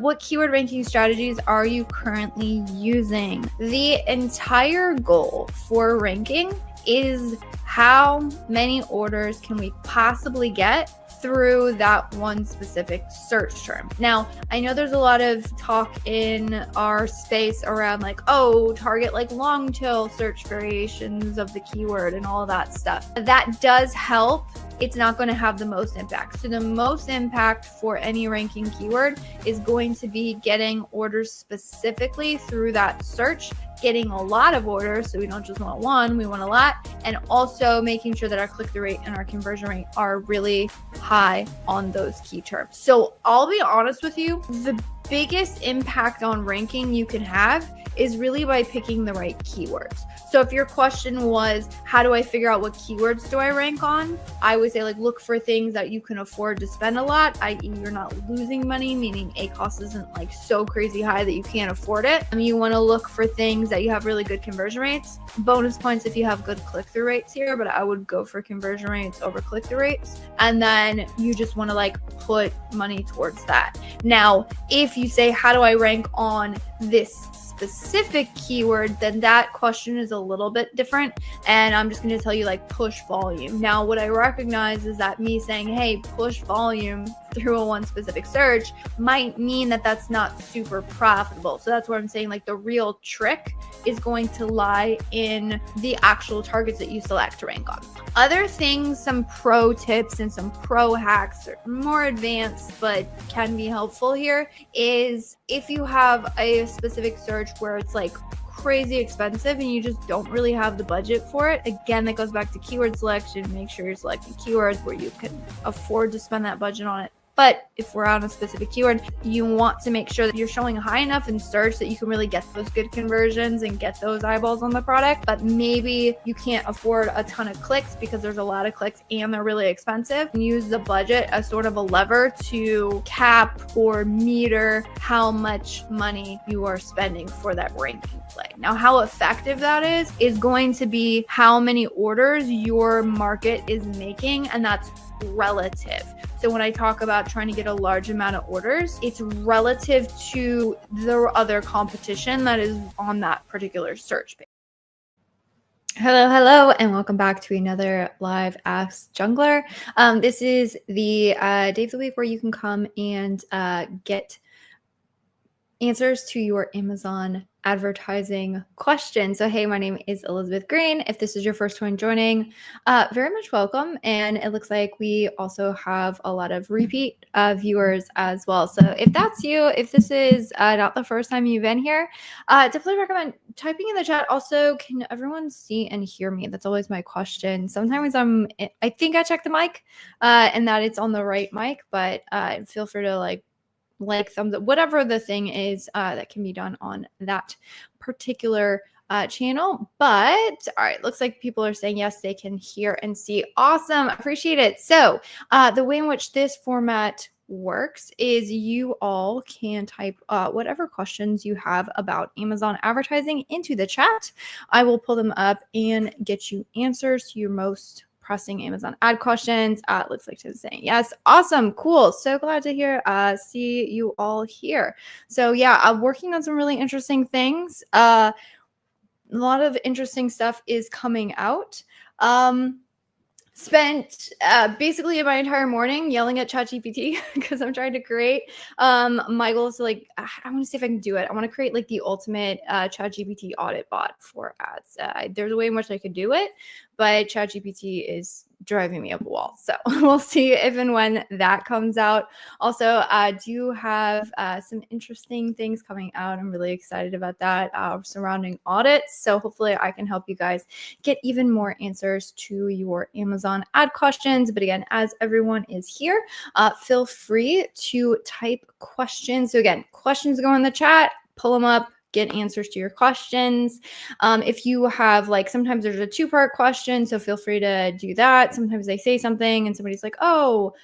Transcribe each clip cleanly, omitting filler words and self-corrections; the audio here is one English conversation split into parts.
What keyword ranking strategies are you currently using? The entire goal for ranking is how many orders can we possibly get through that one specific search term. Now, I know there's a lot of talk in our space around like, oh, target like long tail search variations of the keyword and all of that stuff. That does help. It's not going to have the most impact. So the most impact for any ranking keyword is going to be getting orders specifically through that search, getting a lot of orders. So we don't just want one, we want a lot. And also making sure that our click-through rate and our conversion rate are really high on those key terms. So I'll be honest with you, the biggest impact on ranking you can have is really by picking the right keywords. So if your question was, how do I figure out what keywords do I rank on? I would say like look for things that you can afford to spend a lot, i.e. you're not losing money, meaning ACoS isn't like so crazy high that you can't afford it. You want to look for things that you have really good conversion rates. Bonus points if you have good click-through rates here, but I would go for conversion rates over click-through rates. And then you just want to like put money towards that. Now, if you say, how do I rank on this specific keyword, then that question is a little bit different. And I'm just going to tell you like push volume. Now, what I recognize is that me saying, hey, push volume through a one specific search might mean that that's not super profitable. So that's where I'm saying like the real trick is going to lie in the actual targets that you select to rank on. Other things, some pro tips and some pro hacks, are more advanced but can be helpful here, is if you have a specific search where it's like crazy expensive and you just don't really have the budget for it. Again, that goes back to keyword selection. Make sure you're selecting keywords where you can afford to spend that budget on it. But if we're on a specific keyword, you want to make sure that you're showing high enough in search that you can really get those good conversions and get those eyeballs on the product. But maybe you can't afford a ton of clicks because there's a lot of clicks and they're really expensive. And use the budget as sort of a lever to cap or meter how much money you are spending for that ranking play. Now, how effective that is going to be how many orders your market is making, and that's relative. So when I talk about trying to get a large amount of orders, it's relative to the other competition that is on that particular search page. Hello, and welcome back to another live Ask Junglr. This is the day of the week where you can come and get answers to your Amazon advertising questions. So, hey, my name is Elizabeth Greene. If this is your first one joining, very much welcome. And it looks like we also have a lot of repeat viewers as well. So if that's you, if this is not the first time you've been here, definitely recommend typing in the chat. Also, can everyone see and hear me? That's always my question. Sometimes I think I check the mic and that it's on the right mic, but feel free to like thumbs up, whatever the thing is that can be done on that particular channel. But all right, looks like people are saying yes, they can hear and see. Awesome, appreciate it. So the way in which this format works is you all can type whatever questions you have about Amazon advertising into the chat. I will pull them up and get you answers to your most pressing Amazon ad questions. Looks like Tim's saying yes. Awesome. Cool. So glad to hear. See you all here. So yeah, I'm working on some really interesting things. A lot of interesting stuff is coming out. Spent basically my entire morning yelling at ChatGPT because I'm trying to create. My goal is to like, I want to see if I can do it. I want to create like the ultimate ChatGPT audit bot for ads. There's a way in which I could do it, but ChatGPT is driving me up a wall. So we'll see if and when that comes out. Also, I do have some interesting things coming out. I'm really excited about that surrounding audits. So hopefully I can help you guys get even more answers to your Amazon ad questions. But again, as everyone is here, feel free to type questions. So again, questions go in the chat, pull them up, get answers to your questions. If you have like, sometimes there's a two-part question, so feel free to do that. Sometimes they say something and somebody's like, oh,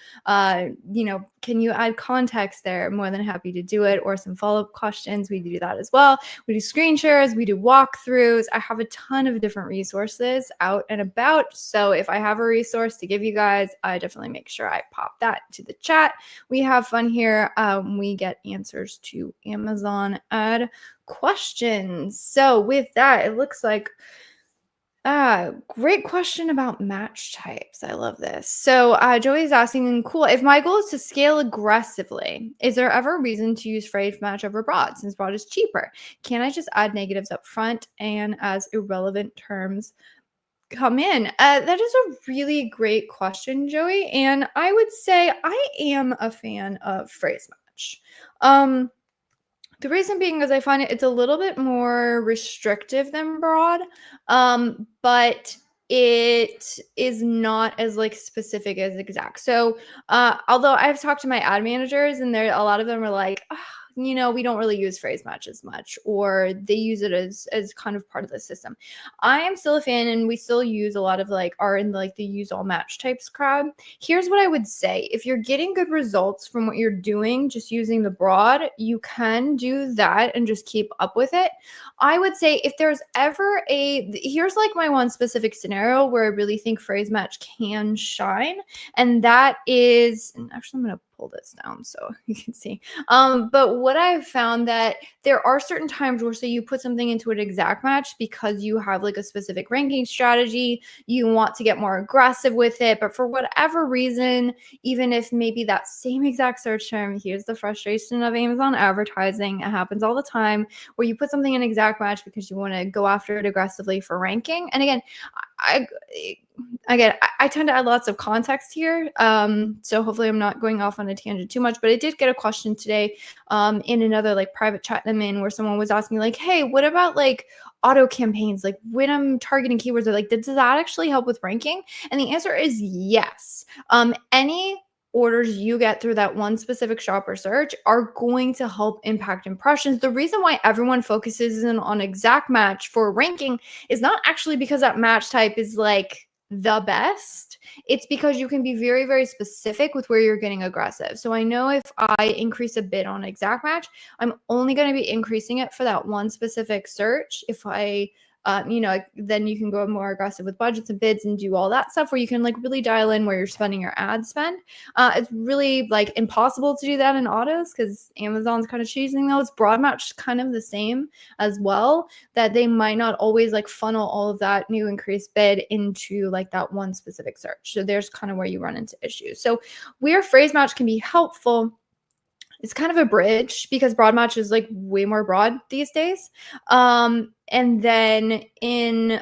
can you add context there? I'm more than happy to do it, or some follow-up questions. We do that as well. We do screen shares, we do walkthroughs. I have a ton of different resources out and about. So if I have a resource to give you guys, I definitely make sure I pop that to the chat. We have fun here. We get answers to Amazon ad questions. So with that, it looks like great question about match types. I love this. So Joey's asking, cool, if my goal is to scale aggressively, is there ever a reason to use phrase match over broad since broad is cheaper? Can I just add negatives up front and as irrelevant terms come in? That is a really great question, Joey. And I would say I am a fan of phrase match. The reason being is I find it's a little bit more restrictive than broad, but it is not as like specific as exact. So although I've talked to my ad managers and a lot of them are like, we don't really use phrase match as much, or they use it as kind of part of the system. I am still a fan, and we still use a lot of are in the use all match types crowd. Here's what I would say. If you're getting good results from what you're doing, just using the broad, you can do that and just keep up with it. I would say if there's ever here's my one specific scenario where I really think phrase match can shine. And that is, and actually I'm going to pull this down so you can see. But what I've found that there are certain times where, say, you put something into an exact match because you have a specific ranking strategy, you want to get more aggressive with it, but for whatever reason, even if maybe that same exact search term, here's the frustration of Amazon advertising. It happens all the time where you put something in exact match because you want to go after it aggressively for ranking. And again, I tend to add lots of context here. So hopefully I'm not going off on a tangent too much, but I did get a question today in another private chat I'm in where someone was asking hey, what about auto campaigns? When I'm targeting keywords, does that actually help with ranking? And the answer is yes. Any orders you get through that one specific shopper search are going to help impact impressions. The reason why everyone focuses in on exact match for ranking is not actually because that match type is the best. It's because you can be very, very specific with where you're getting aggressive. So I know if I increase a bid on exact match, I'm only going to be increasing it for that one specific search. If I then you can go more aggressive with budgets and bids and do all that stuff where you can really dial in where you're spending your ad spend. It's really impossible to do that in autos because Amazon's kind of choosing those. Broad match kind of the same as well, that they might not always funnel all of that new increased bid into that one specific search. So there's kind of where you run into issues. So where phrase match can be helpful, it's kind of a bridge because broad match is way more broad these days. And then in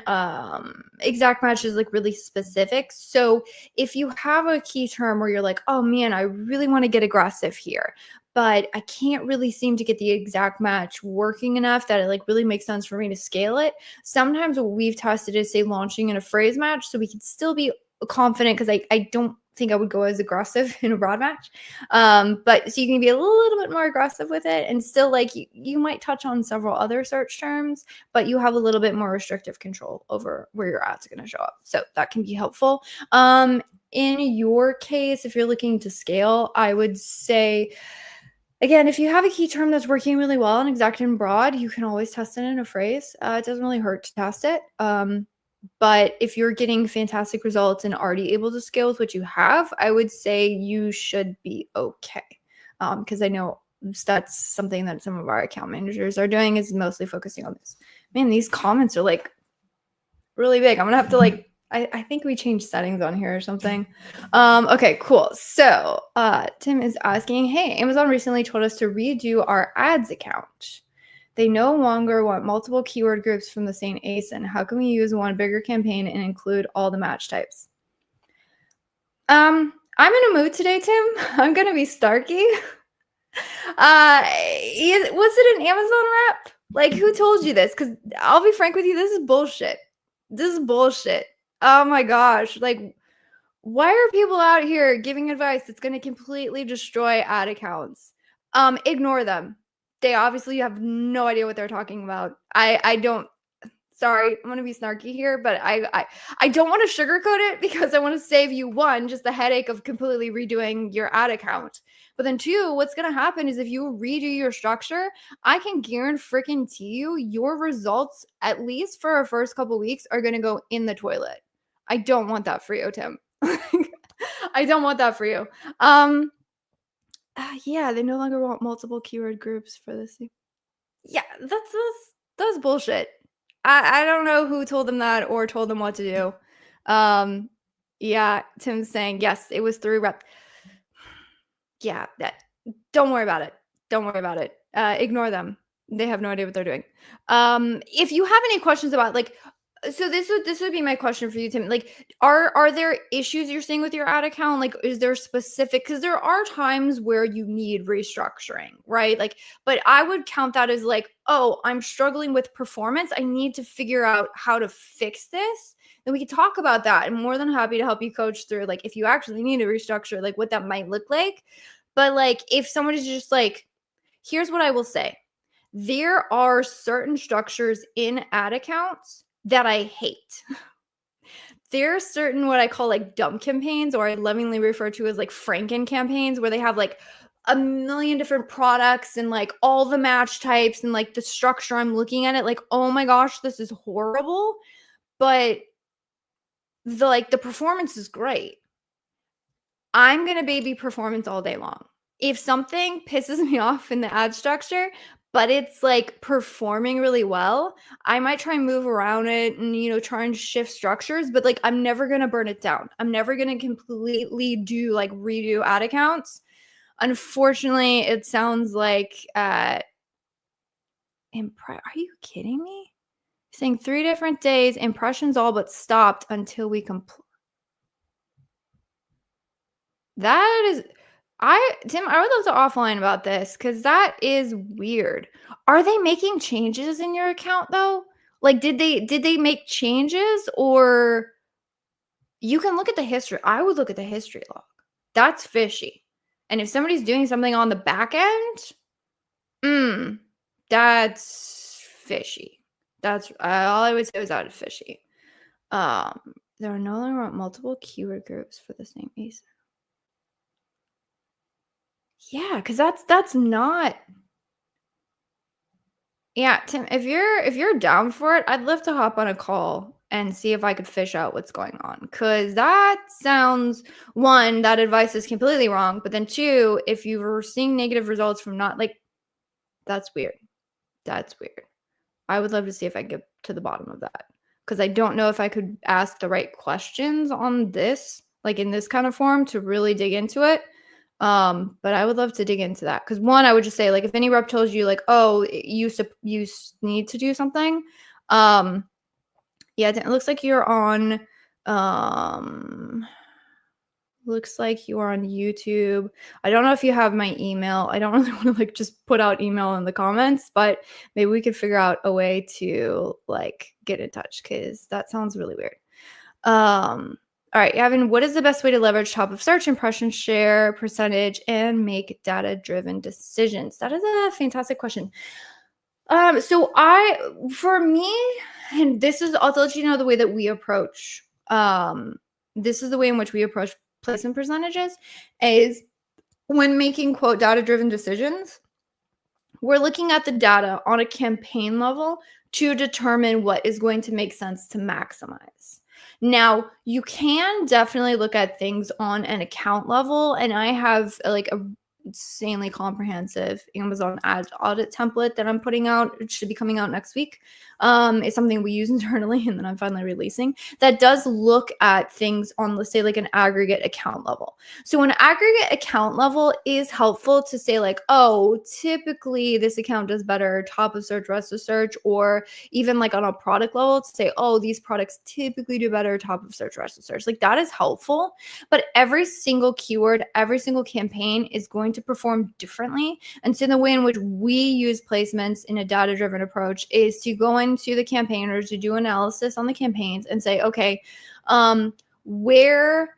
exact match is really specific. So if you have a key term where you're oh man, I really want to get aggressive here, but I can't really seem to get the exact match working enough that it really makes sense for me to scale it. Sometimes what we've tested is, say, launching in a phrase match so we can still be confident, because I don't think I would go as aggressive in a broad match. But so you can be a little bit more aggressive with it and still you might touch on several other search terms, but you have a little bit more restrictive control over where your ads are going to show up. So that can be helpful. In your case, if you're looking to scale, I would say, again, if you have a key term that's working really well in exact and broad, you can always test it in a phrase. It doesn't really hurt to test it. But if you're getting fantastic results and already able to scale with what you have, I would say you should be okay. Because I know that's something that some of our account managers are doing, is mostly focusing on this. Man, these comments are really big. I'm going to have to I think we changed settings on here or something. Okay, cool. So Tim is asking, hey, Amazon recently told us to redo our ads account. They no longer want multiple keyword groups from the same ASIN. How can we use one bigger campaign and include all the match types? I'm in a mood today, Tim. I'm going to be Starkey. Was it an Amazon rep? Who told you this? Because I'll be frank with you, this is bullshit. This is bullshit. Oh my gosh. Why are people out here giving advice that's going to completely destroy ad accounts? Ignore them. They obviously have no idea what they're talking about. sorry, I'm gonna be snarky here, but I don't want to sugarcoat it because I want to save you one, just the headache of completely redoing your ad account. But then two, what's gonna happen is if you redo your structure, I can guarantee you your results, at least for our first couple weeks, are gonna go in the toilet. I don't want that for you, Tim. I don't want that for you. Yeah, they no longer want multiple keyword groups for this. Yeah, that's bullshit. I don't know who told them that or told them what to do. Yeah, Tim's saying yes, it was 3 rep. Yeah, don't worry about it. Don't worry about it. Ignore them. They have no idea what they're doing. If you have any questions about so this would be my question for you, Tim. Like, are there issues you're seeing with your ad account? Like, is there specific? Because there are times where you need restructuring, right? Like, but I would count that as like, oh, I'm struggling with performance. I need to figure out how to fix this. Then we can talk about that. I'm more than happy to help you coach through, like, if you actually need to restructure, like what that might look like. But like, if someone is just like, here's what I will say. There are certain structures in ad accounts that I hate. There are certain what I call like dumb campaigns, or I lovingly refer to as like Franken campaigns, where they have like a million different products and like all the match types and like the structure. I'm looking at it like, oh my gosh, this is horrible. But the performance is great. I'm going to baby performance all day long. If something pisses me off in the ad structure, but it's like performing really well, I might try and move around it and, try and shift structures, but like I'm never going to burn it down. I'm never going to completely redo ad accounts. Unfortunately, it sounds like, are you kidding me? Saying 3 different days, impressions all but stopped until we complete. That is, Tim, I would love to offline about this because that is weird. Are they making changes in your account though? Like, did they make changes, or you can look at the history? I would look at the history log. That's fishy. And if somebody's doing something on the back end, that's fishy. That's all I would say is that is fishy. There are no longer multiple keyword groups for the same ASIN. Yeah, because that's not. Yeah, Tim, if you're down for it, I'd love to hop on a call and see if I could fish out what's going on. Because that sounds, one, that advice is completely wrong. But then two, if you were seeing negative results from not that's weird. That's weird. I would love to see if I get to the bottom of that. Because I don't know if I could ask the right questions on this, like in this kind of form, to really dig into it. But I would love to dig into that. Because one, I would just say, like, if any rep tells you, like, oh, you need to do something, yeah, it looks like you're on, looks like you are on YouTube. I don't know if you have my email. I don't really want to just put out email in the comments, but maybe we could figure out a way to get in touch, because that sounds really weird. All right, Gavin, what is the best way to leverage top of search impression share percentage and make data-driven decisions? That is a fantastic question. For me, and this is, I'll let you know the way that we approach, this is the way in which we approach placement percentages, is when making, quote, data-driven decisions, we're looking at the data on a campaign level to determine what is going to make sense to maximize. Now, you can definitely look at things on an account level, and I have a insanely comprehensive Amazon ads audit template that I'm putting out. It should be coming out next week. It's something we use internally and then I'm finally releasing, that does look at things on, let's say, an aggregate account level. So an aggregate account level is helpful to say oh, typically this account does better top of search, rest of search, or even on a product level to say, oh, these products typically do better top of search, rest of search. That is helpful, but every single keyword, every single campaign is going to perform differently. And so the way in which we use placements in a data-driven approach is to go into the campaign or to do analysis on the campaigns and say, okay, where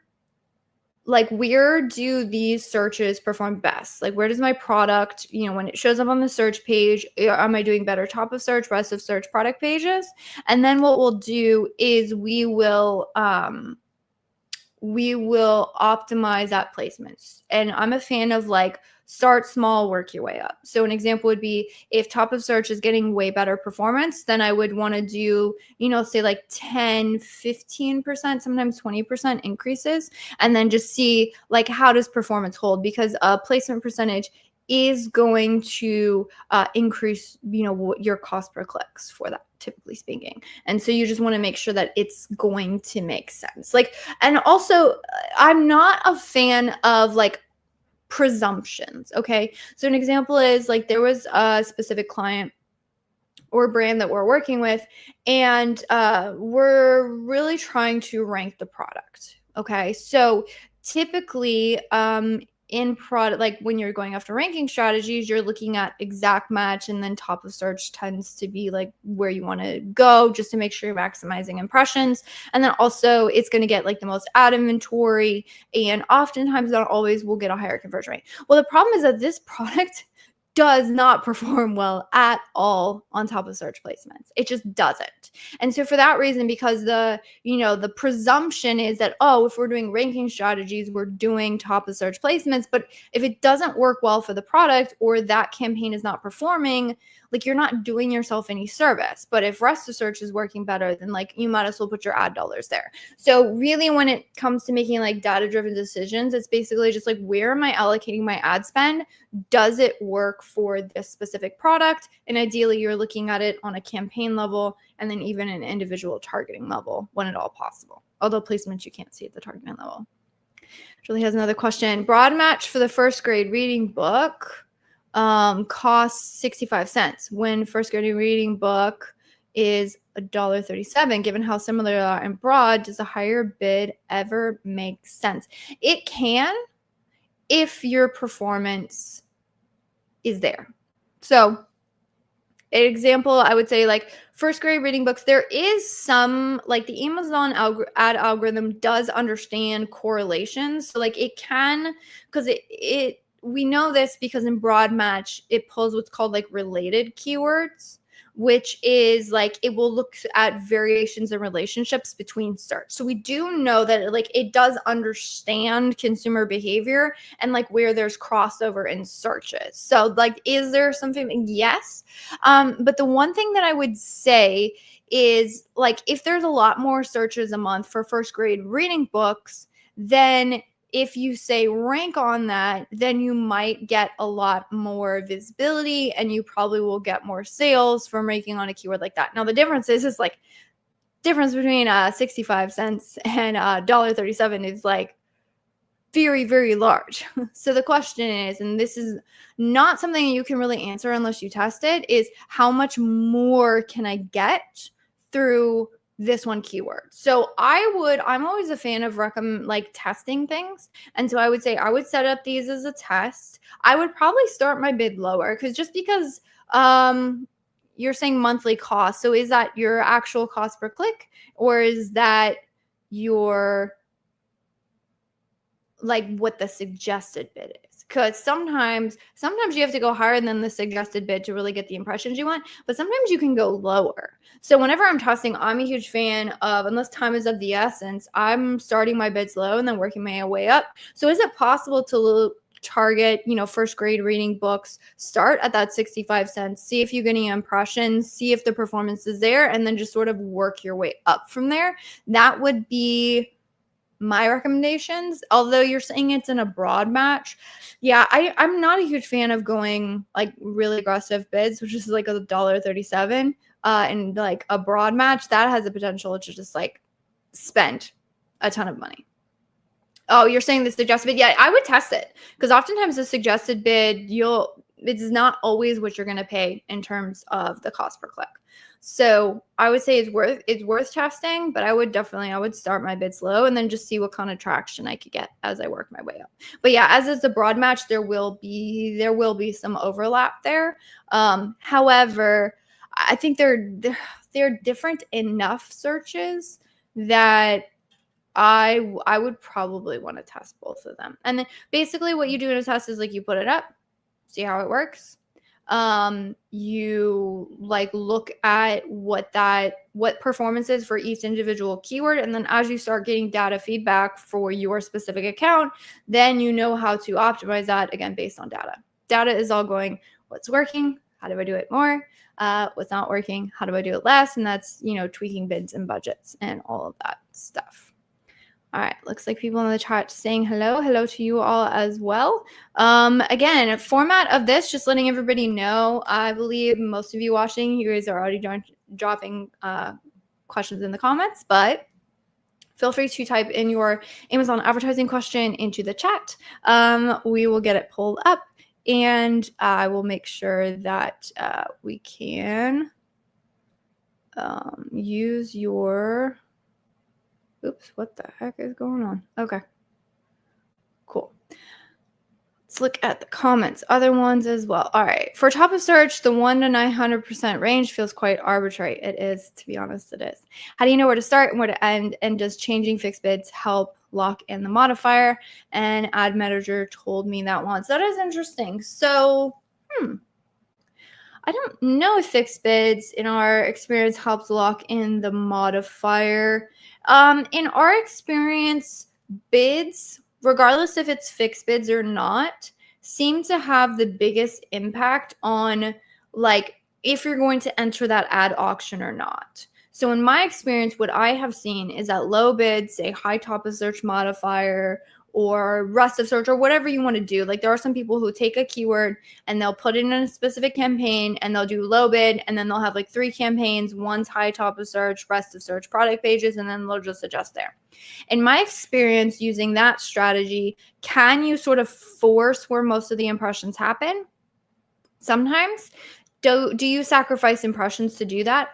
like, where do these searches perform best? Like, where does my product, when it shows up on the search page, am I doing better top of search, rest of search, product pages? And then what we'll do is we will optimize that placements. And I'm a fan of like start small, work your way up. So an example would be if top of search is getting way better performance, then I would want to do, say like 10, 15%, sometimes 20% increases, and then just see like how does performance hold, because a placement percentage is going to increase, your cost per clicks for that, typically speaking. And so you just want to make sure that it's going to make sense. Like, and also I'm not a fan of like presumptions. Okay. So an example is like there was a specific client or brand that we're working with, and we're really trying to rank the product. Okay. So typically, in product, like when you're going after ranking strategies, you're looking at exact match, and then top of search tends to be like where you want to go just to make sure you're maximizing impressions. And then also it's going to get like the most ad inventory, and oftentimes, not always, will get a higher conversion rate. Well, the problem is that this product does not perform well at all on top of search placements. It just doesn't. And so for that reason, because the presumption is that, oh, if we're doing ranking strategies, we're doing top of search placements. But if it doesn't work well for the product, or that campaign is not performing, like you're not doing yourself any service. But if rest of search is working better, then like you might as well put your ad dollars there. So really, when it comes to making like data-driven decisions, it's basically just like, where am I allocating my ad spend? Does it work for this specific product? And ideally, you're looking at it on a campaign level, and then even an individual targeting level when at all possible. Although placements you can't see at the targeting level. Julie has another question. Broad match for the first grade reading book costs 65 cents when first grade reading book is $1.37. Given how similar they are in broad, does a higher bid ever make sense? It can, if your performance is there. So an example, I would say like first grade reading books, there is some, like the Amazon ad algorithm does understand correlations. So like it can, because we know this because in broad match, it pulls what's called like related keywords, which is like it will look at variations in relationships between search. So we do know that it does understand consumer behavior and like where there's crossover in searches. So like, is there something? Yes. But the one thing that I would say is like, if there's a lot more searches a month for first grade reading books, then if you say rank on that, then you might get a lot more visibility, and you probably will get more sales from ranking on a keyword like that. Now, the difference is like difference between 65 cents and $1.37 is like very, very large. So the question is, and this is not something you can really answer unless you test it, is how much more can I get through this one keyword? So I'm always a fan of testing things. And so I would say I would set up these as a test. I would probably start my bid lower, because you're saying monthly cost. So is that your actual cost per click, or is that your like what the suggested bid is? Because sometimes you have to go higher than the suggested bid to really get the impressions you want, but sometimes you can go lower. So whenever I'm testing, I'm a huge fan of, unless time is of the essence, I'm starting my bids low and then working my way up. So is it possible to target, first grade reading books, start at that 65 cents, see if you get any impressions, see if the performance is there, and then just sort of work your way up from there? That would be my recommendations. Although you're saying it's in a broad match, yeah, I'm not a huge fan of going like really aggressive bids, which is like $1.37, and like a broad match that has the potential to just like spend a ton of money. Oh, you're saying the suggested bid? Yeah, I would test it, because oftentimes the suggested bid, it's not always what you're going to pay in terms of the cost per click. So I would say it's worth testing, but I would start my bids low and then just see what kind of traction I could get as I work my way up. But yeah, as it's a broad match, there will be some overlap there. However, I think they're different enough searches that I would probably want to test both of them. And then basically what you do in a test is like you put it up, see how it works. You like look at what performance is for each individual keyword, and then as you start getting data feedback for your specific account, then you know how to optimize that, again based on data. Data is all going, what's working, how do I do it more, what's not working, how do I do it less, and that's, you know, tweaking bids and budgets and all of that stuff. All right, looks like people in the chat saying hello. Hello to you all as well. Again, format of this, just letting everybody know, I believe most of you watching, you guys are already dropping questions in the comments, but feel free to type in your Amazon advertising question into the chat. We will get it pulled up, and I will make sure that we can use your... Oops, what the heck is going on? Okay, cool. Let's look at the comments, other ones as well. All right, for top of search, the 1 to 900% range feels quite arbitrary. It is, to be honest, it is. How do you know where to start and where to end? And does changing fixed bids help lock in the modifier? And ad manager told me that once. That is interesting. So, I don't know if fixed bids in our experience helps lock in the modifier. In our experience, bids, regardless if it's fixed bids or not, seem to have the biggest impact on like if you're going to enter that ad auction or not. So in my experience, what I have seen is that low bids, say high top of search modifier or rest of search or whatever you want to do. Like there are some people who take a keyword and they'll put it in a specific campaign and they'll do low bid, and then they'll have like 3 campaigns, one's high top of search, rest of search, product pages, and then they'll just adjust there. In my experience using that strategy, can you sort of force where most of the impressions happen? Sometimes. Do you sacrifice impressions to do that?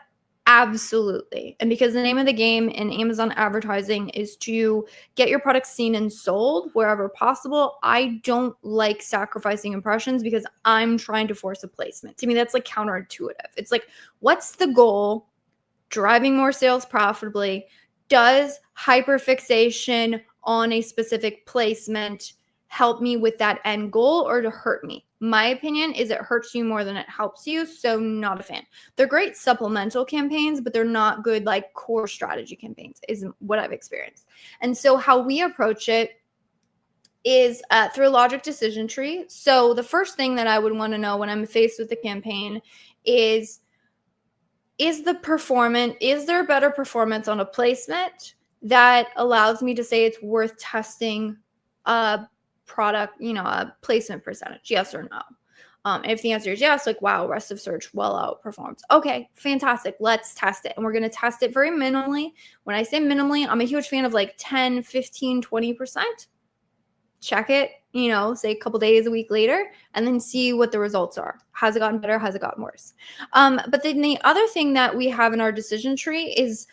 Absolutely. And because the name of the game in Amazon advertising is to get your product seen and sold wherever possible, I don't like sacrificing impressions because I'm trying to force a placement. To me, that's like counterintuitive. It's like, what's the goal? Driving more sales profitably. Does hyperfixation on a specific placement help me with that end goal or to hurt me? My opinion is it hurts you more than it helps you, so not a fan. They're great supplemental campaigns, but they're not good like core strategy campaigns is what I've experienced. And so how we approach it is through a logic decision tree. So the first thing that I would want to know when I'm faced with the campaign is there a better performance on a placement that allows me to say it's worth testing a product, a placement percentage, yes or no? If the answer is yes, like, wow, rest of search well outperforms. Okay, fantastic. Let's test it. And we're going to test it very minimally. When I say minimally, I'm a huge fan of like 10, 15, 20%. Check it, say a couple days, a week later, and then see what the results are. Has it gotten better? Has it gotten worse? But then the other thing that we have in our decision tree is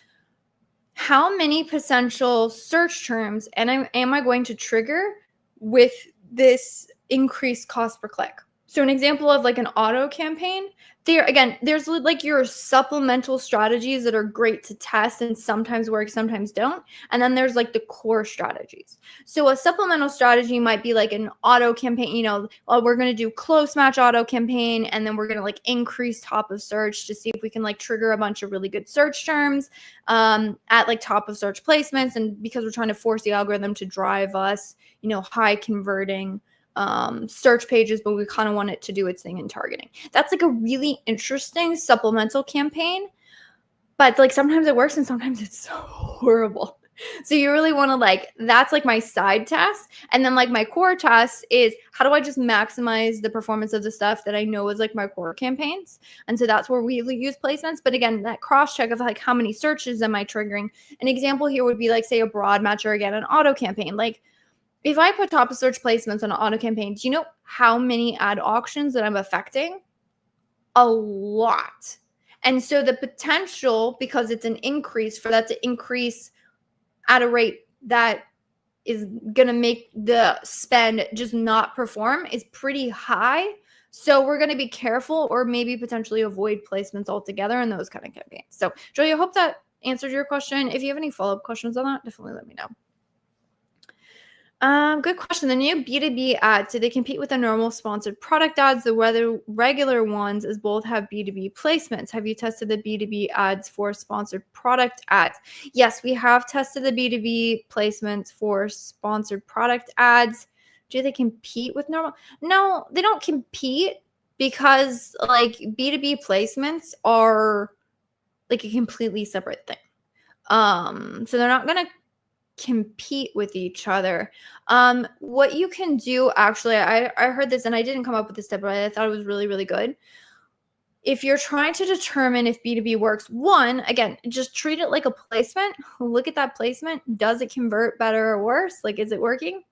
how many potential search terms am I going to trigger with this increased cost per click? So an example of like an auto campaign, there's like your supplemental strategies that are great to test and sometimes work, sometimes don't. And then there's like the core strategies. So a supplemental strategy might be like an auto campaign, we're going to do close match auto campaign, and then we're going to like increase top of search to see if we can like trigger a bunch of really good search terms at like top of search placements. And because we're trying to force the algorithm to drive us, high converting search pages, but we kind of want it to do its thing in targeting. That's like a really interesting supplemental campaign, but like sometimes it works and sometimes it's so horrible. So you really want to that's like my side test. And then like my core test is how do I just maximize the performance of the stuff that I know is like my core campaigns. And so that's where we use placements. But again, that cross check of like how many searches am I triggering? An example here would be like, say, a broad match or again, an auto campaign. Like if I put top of search placements on an auto campaign, do you know how many ad auctions that I'm affecting? A lot. And so the potential, because it's an increase, for that to increase at a rate that is going to make the spend just not perform is pretty high. So we're going to be careful or maybe potentially avoid placements altogether in those kind of campaigns. So Julia, I hope that answered your question. If you have any follow-up questions on that, definitely let me know. Good question. The new B2B ads, do they compete with the normal sponsored product ads, the regular ones, as both have B2B placements? Have you tested the B2B ads for sponsored product ads? Yes, we have tested the B2B placements for sponsored product ads. Do they compete with normal? No, they don't compete because like B2B placements are like a completely separate thing. So they're not going to compete with each other. What you can do, actually, I heard this and I didn't come up with this step, but I thought it was really, really good. If you're trying to determine if B2B works, one, again, just treat it like a placement. Look at that placement. Does it convert better or worse? Like, is it working?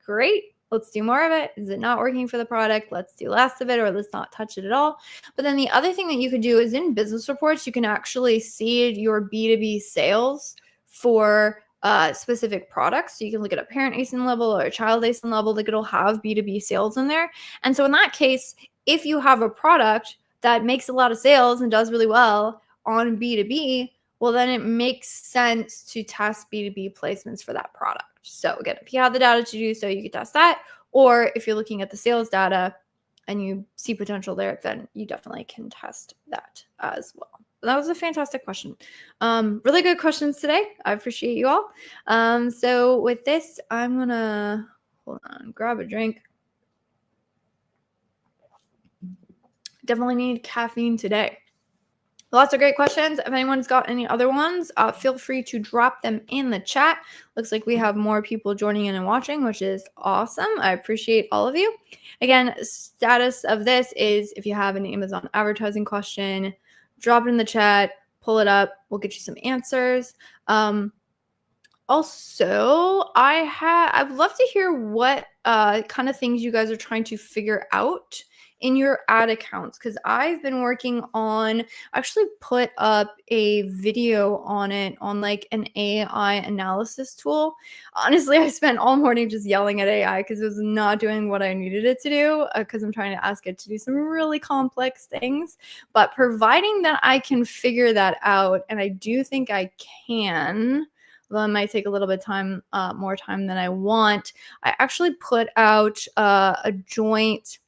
Great. Let's do more of it. Is it not working for the product? Let's do less of it, or let's not touch it at all. But then the other thing that you could do is in business reports, you can actually see your B2B sales for specific products. So you can look at a parent ASIN level or a child ASIN level, like it'll have B2B sales in there. And so in that case, if you have a product that makes a lot of sales and does really well on B2B, well, then it makes sense to test B2B placements for that product. So again, if you have the data to do so, you can test that. Or if you're looking at the sales data and you see potential there, then you definitely can test that as well. That was a fantastic question. Really good questions today. I appreciate you all. So with this, I'm going to, hold on, grab a drink. Definitely need caffeine today. Lots of great questions. If anyone's got any other ones, feel free to drop them in the chat. Looks like we have more people joining in and watching, which is awesome. I appreciate all of you. Again, status of this is if you have an Amazon advertising question, drop it in the chat, pull it up. We'll get you some answers. Also, I'd love to hear what kind of things you guys are trying to figure out in your ad accounts, because I've been working on actually put up a video on it on like an AI analysis tool. Honestly, I spent all morning just yelling at AI because it was not doing what I needed it to do, because I'm trying to ask it to do some really complex things. But providing that I can figure that out, and I do think I can, though it might take a little bit time, more time than I want, I actually put out a joint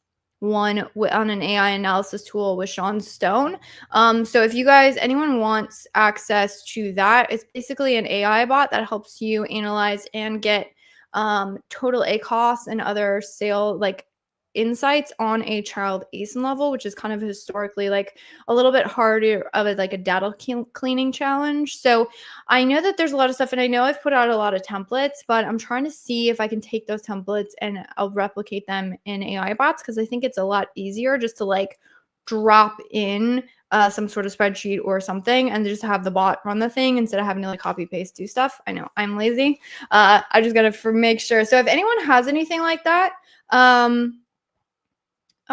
one on an AI analysis tool with Sean Stone. So if you guys, anyone wants access to that, it's basically an AI bot that helps you analyze and get total ACoS and other sale like insights on a child ASIN level, which is kind of historically like a little bit harder of a, like a data cleaning challenge. So I know that there's a lot of stuff, and I know I've put out a lot of templates, but I'm trying to see if I can take those templates and I'll replicate them in AI bots, because I think it's a lot easier just to like drop in some sort of spreadsheet or something and just have the bot run the thing instead of having to like copy paste do stuff. I know I'm lazy. I just gotta make sure. So if anyone has anything like that,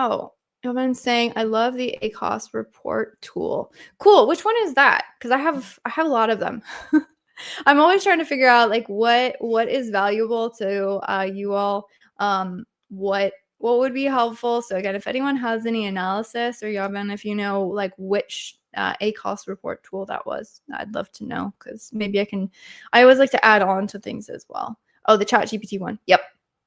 oh, Evan's saying, I love the ACoS report tool. Cool. Which one is that? Because I have a lot of them. I'm always trying to figure out like what is valuable to you all. What would be helpful. So again, if anyone has any analysis, or Yavan, if you know like which ACoS report tool that was, I'd love to know, because maybe I always like to add on to things as well. Oh, the ChatGPT one. Yep.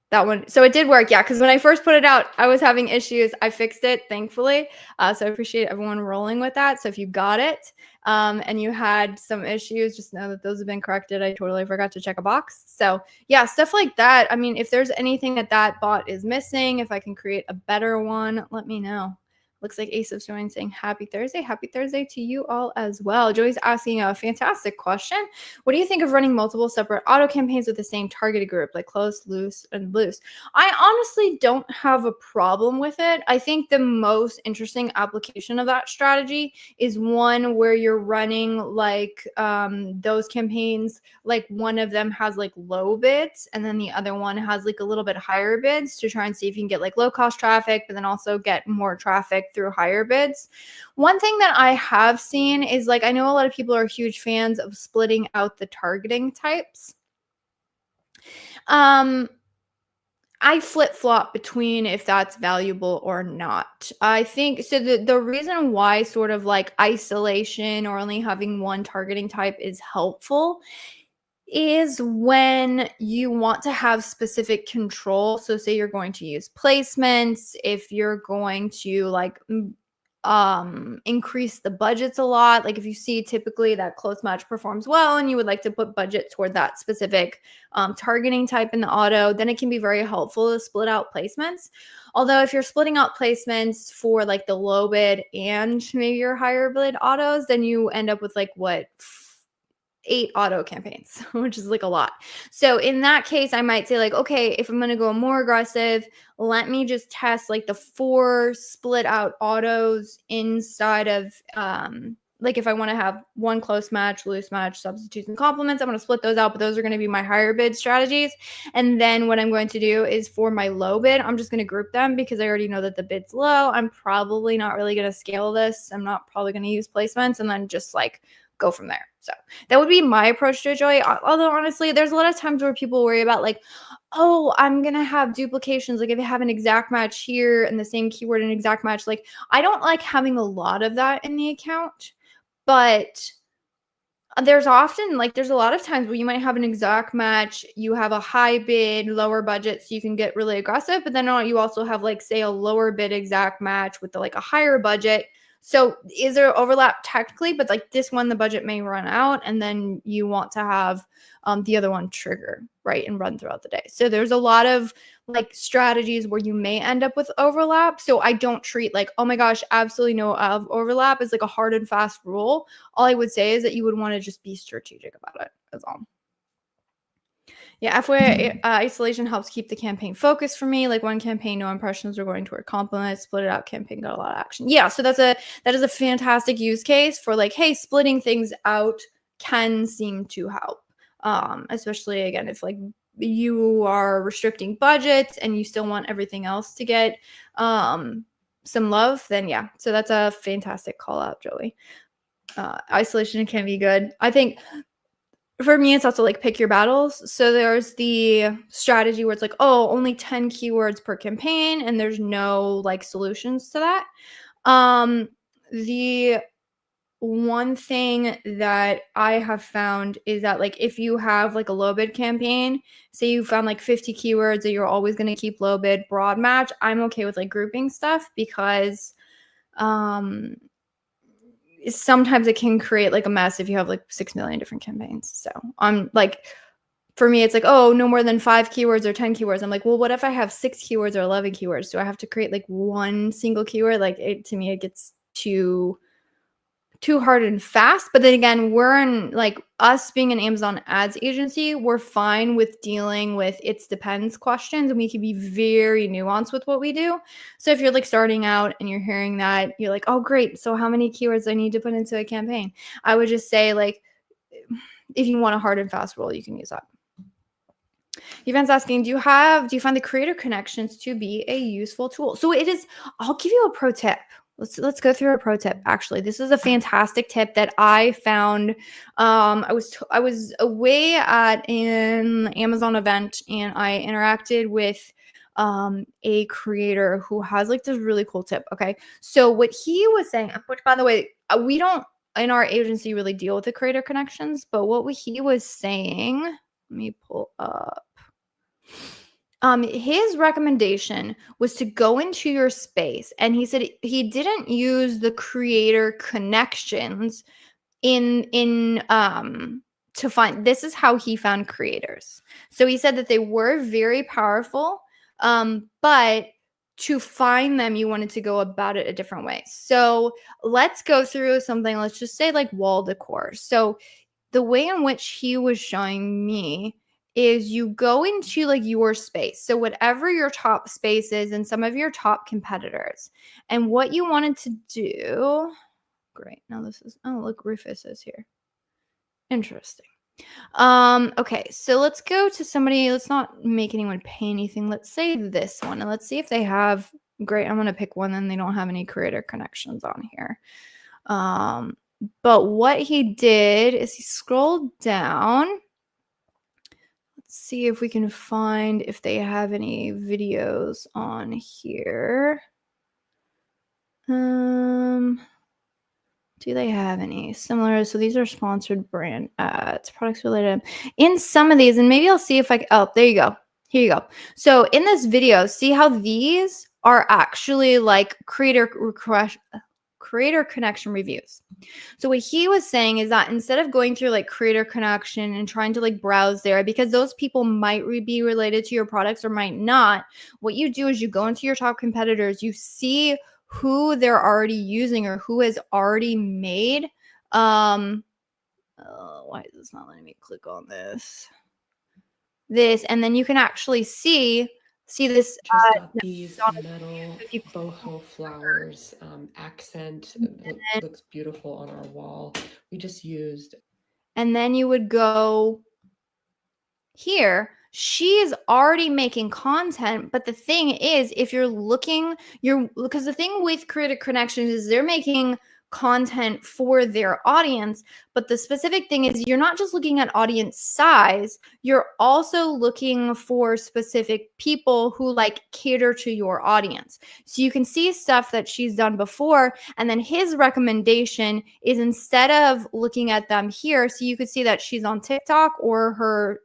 That one. So it did work. Yeah. Because when I first put it out, I was having issues. I fixed it, thankfully. So I appreciate everyone rolling with that. So if you got it and you had some issues, just know that those have been corrected. I totally forgot to check a box. So yeah, stuff like that. I mean, if there's anything that bot is missing, if I can create a better one, let me know. Looks like Ace of Join saying happy Thursday. Happy Thursday to you all as well. Joey's asking a fantastic question. What do you think of running multiple separate auto campaigns with the same targeted group, like close, loose, and loose? I honestly don't have a problem with it. I think the most interesting application of that strategy is one where you're running like those campaigns, like one of them has like low bids and then the other one has like a little bit higher bids, to try and see if you can get like low cost traffic, but then also get more traffic through higher bids. One thing that I have seen is like, I know a lot of people are huge fans of splitting out the targeting types. I flip-flop between if that's valuable or not. I think so the reason why sort of like isolation or only having one targeting type is helpful is when you want to have specific control. So say you're going to use placements, if you're going to like increase the budgets a lot, like if you see typically that close match performs well and you would like to put budget toward that specific targeting type in the auto, then it can be very helpful to split out placements. Although if you're splitting out placements for like the low bid and maybe your higher bid autos, then you end up with like what 8 auto campaigns, which is like a lot. So in that case, I might say like, okay, if I'm going to go more aggressive, let me just test like the 4 split out autos inside of, like if I want to have one close match, loose match, substitutes and complements, I'm going to split those out, but those are going to be my higher bid strategies. And then what I'm going to do is for my low bid, I'm just going to group them because I already know that the bid's low. I'm probably not really going to scale this. I'm not probably going to use placements and then just like go from there. So that would be my approach to a joy. Although honestly, there's a lot of times where people worry about like, oh, I'm going to have duplications. Like if I have an exact match here and the same keyword and exact match, like I don't like having a lot of that in the account, but there's often like there's a lot of times where you might have an exact match, you have a high bid, lower budget, so you can get really aggressive, but then you also have like say a lower bid exact match with like a higher budget. So is there overlap technically, but like this one the budget may run out and then you want to have the other one trigger, right, and run throughout the day. So there's a lot of like strategies where you may end up with overlap. So I don't treat like, oh my gosh, absolutely no overlap is like a hard and fast rule. All I would say is that you would want to just be strategic about it. That's all. Yeah, FYI, isolation helps keep the campaign focused for me. Like one campaign, no impressions are going toward compliments. Split it out campaign got a lot of action. Yeah, so that is a fantastic use case for like, hey, splitting things out can seem to help. Especially again if like you are restricting budgets and you still want everything else to get some love, then yeah. So that's a fantastic call out, Joey. Isolation can be good. I think for me, it's also like pick your battles. So there's the strategy where it's like, oh, only 10 keywords per campaign, and there's no like solutions to that. The one thing that I have found is that like if you have like a low bid campaign, say you found like 50 keywords that you're always going to keep low bid broad match, I'm okay with like grouping stuff because sometimes it can create like a mess if you have like 6 million different campaigns. So I'm like, for me, it's like, oh, no more than 5 keywords or 10 keywords. I'm like, well, what if I have 6 keywords or 11 keywords? Do I have to create like one single keyword? Like to me, it gets too hard and fast. But then again, we're in like us being an Amazon ads agency, we're fine with dealing with it depends questions and we can be very nuanced with what we do. So if you're like starting out and you're hearing that, you're like, oh, great. So how many keywords do I need to put into a campaign? I would just say like, if you want a hard and fast rule, you can use that. Yvonne's asking, do you find the creator connections to be a useful tool? So it is, I'll give you a pro tip. Let's go through a pro tip. Actually, this is a fantastic tip that I found. I was away at an Amazon event and I interacted with a creator who has like this really cool tip. Okay, so what he was saying, which by the way, we don't in our agency really deal with the creator connections, but what he was saying, let me pull up. His recommendation was to go into your space, and he said he didn't use the creator connections in to find. This is how he found creators. So he said that they were very powerful, but to find them, you wanted to go about it a different way. So let's go through something. Let's just say like wall decor. So the way in which he was showing me is you go into like your space. So whatever your top space is and some of your top competitors. And what you wanted to do, great. Now this is, oh, look, Rufus is here. Interesting. Okay, so let's go to somebody, let's not make anyone pay anything. Let's say this one and let's see if they have, great. I'm going to pick one and they don't have any creator connections on here. But what he did is he scrolled down. see if we can find if they have any videos on here. Do they have any similar? So these are sponsored brand ads, products related. In some of these, and maybe I'll see if oh, there you go. Here you go. So in this video, see how these are actually like creator connection reviews. So what he was saying is that instead of going through like creator connection and trying to like browse there, because those people might be related to your products or might not, what you do is you go into your top competitors, you see who they're already using or who has already made. Why is this not letting me click on this? And then you can actually see this. Just got these metal boho flowers accent. It looks beautiful on our wall. We just used. And then you would go here. She is already making content, but the thing is, if you're looking, because the thing with creator connections is they're making content for their audience, but the specific thing is you're not just looking at audience size, you're also looking for specific people who like cater to your audience. So you can see stuff that she's done before, and then his recommendation is instead of looking at them here, so you could see that she's on TikTok or her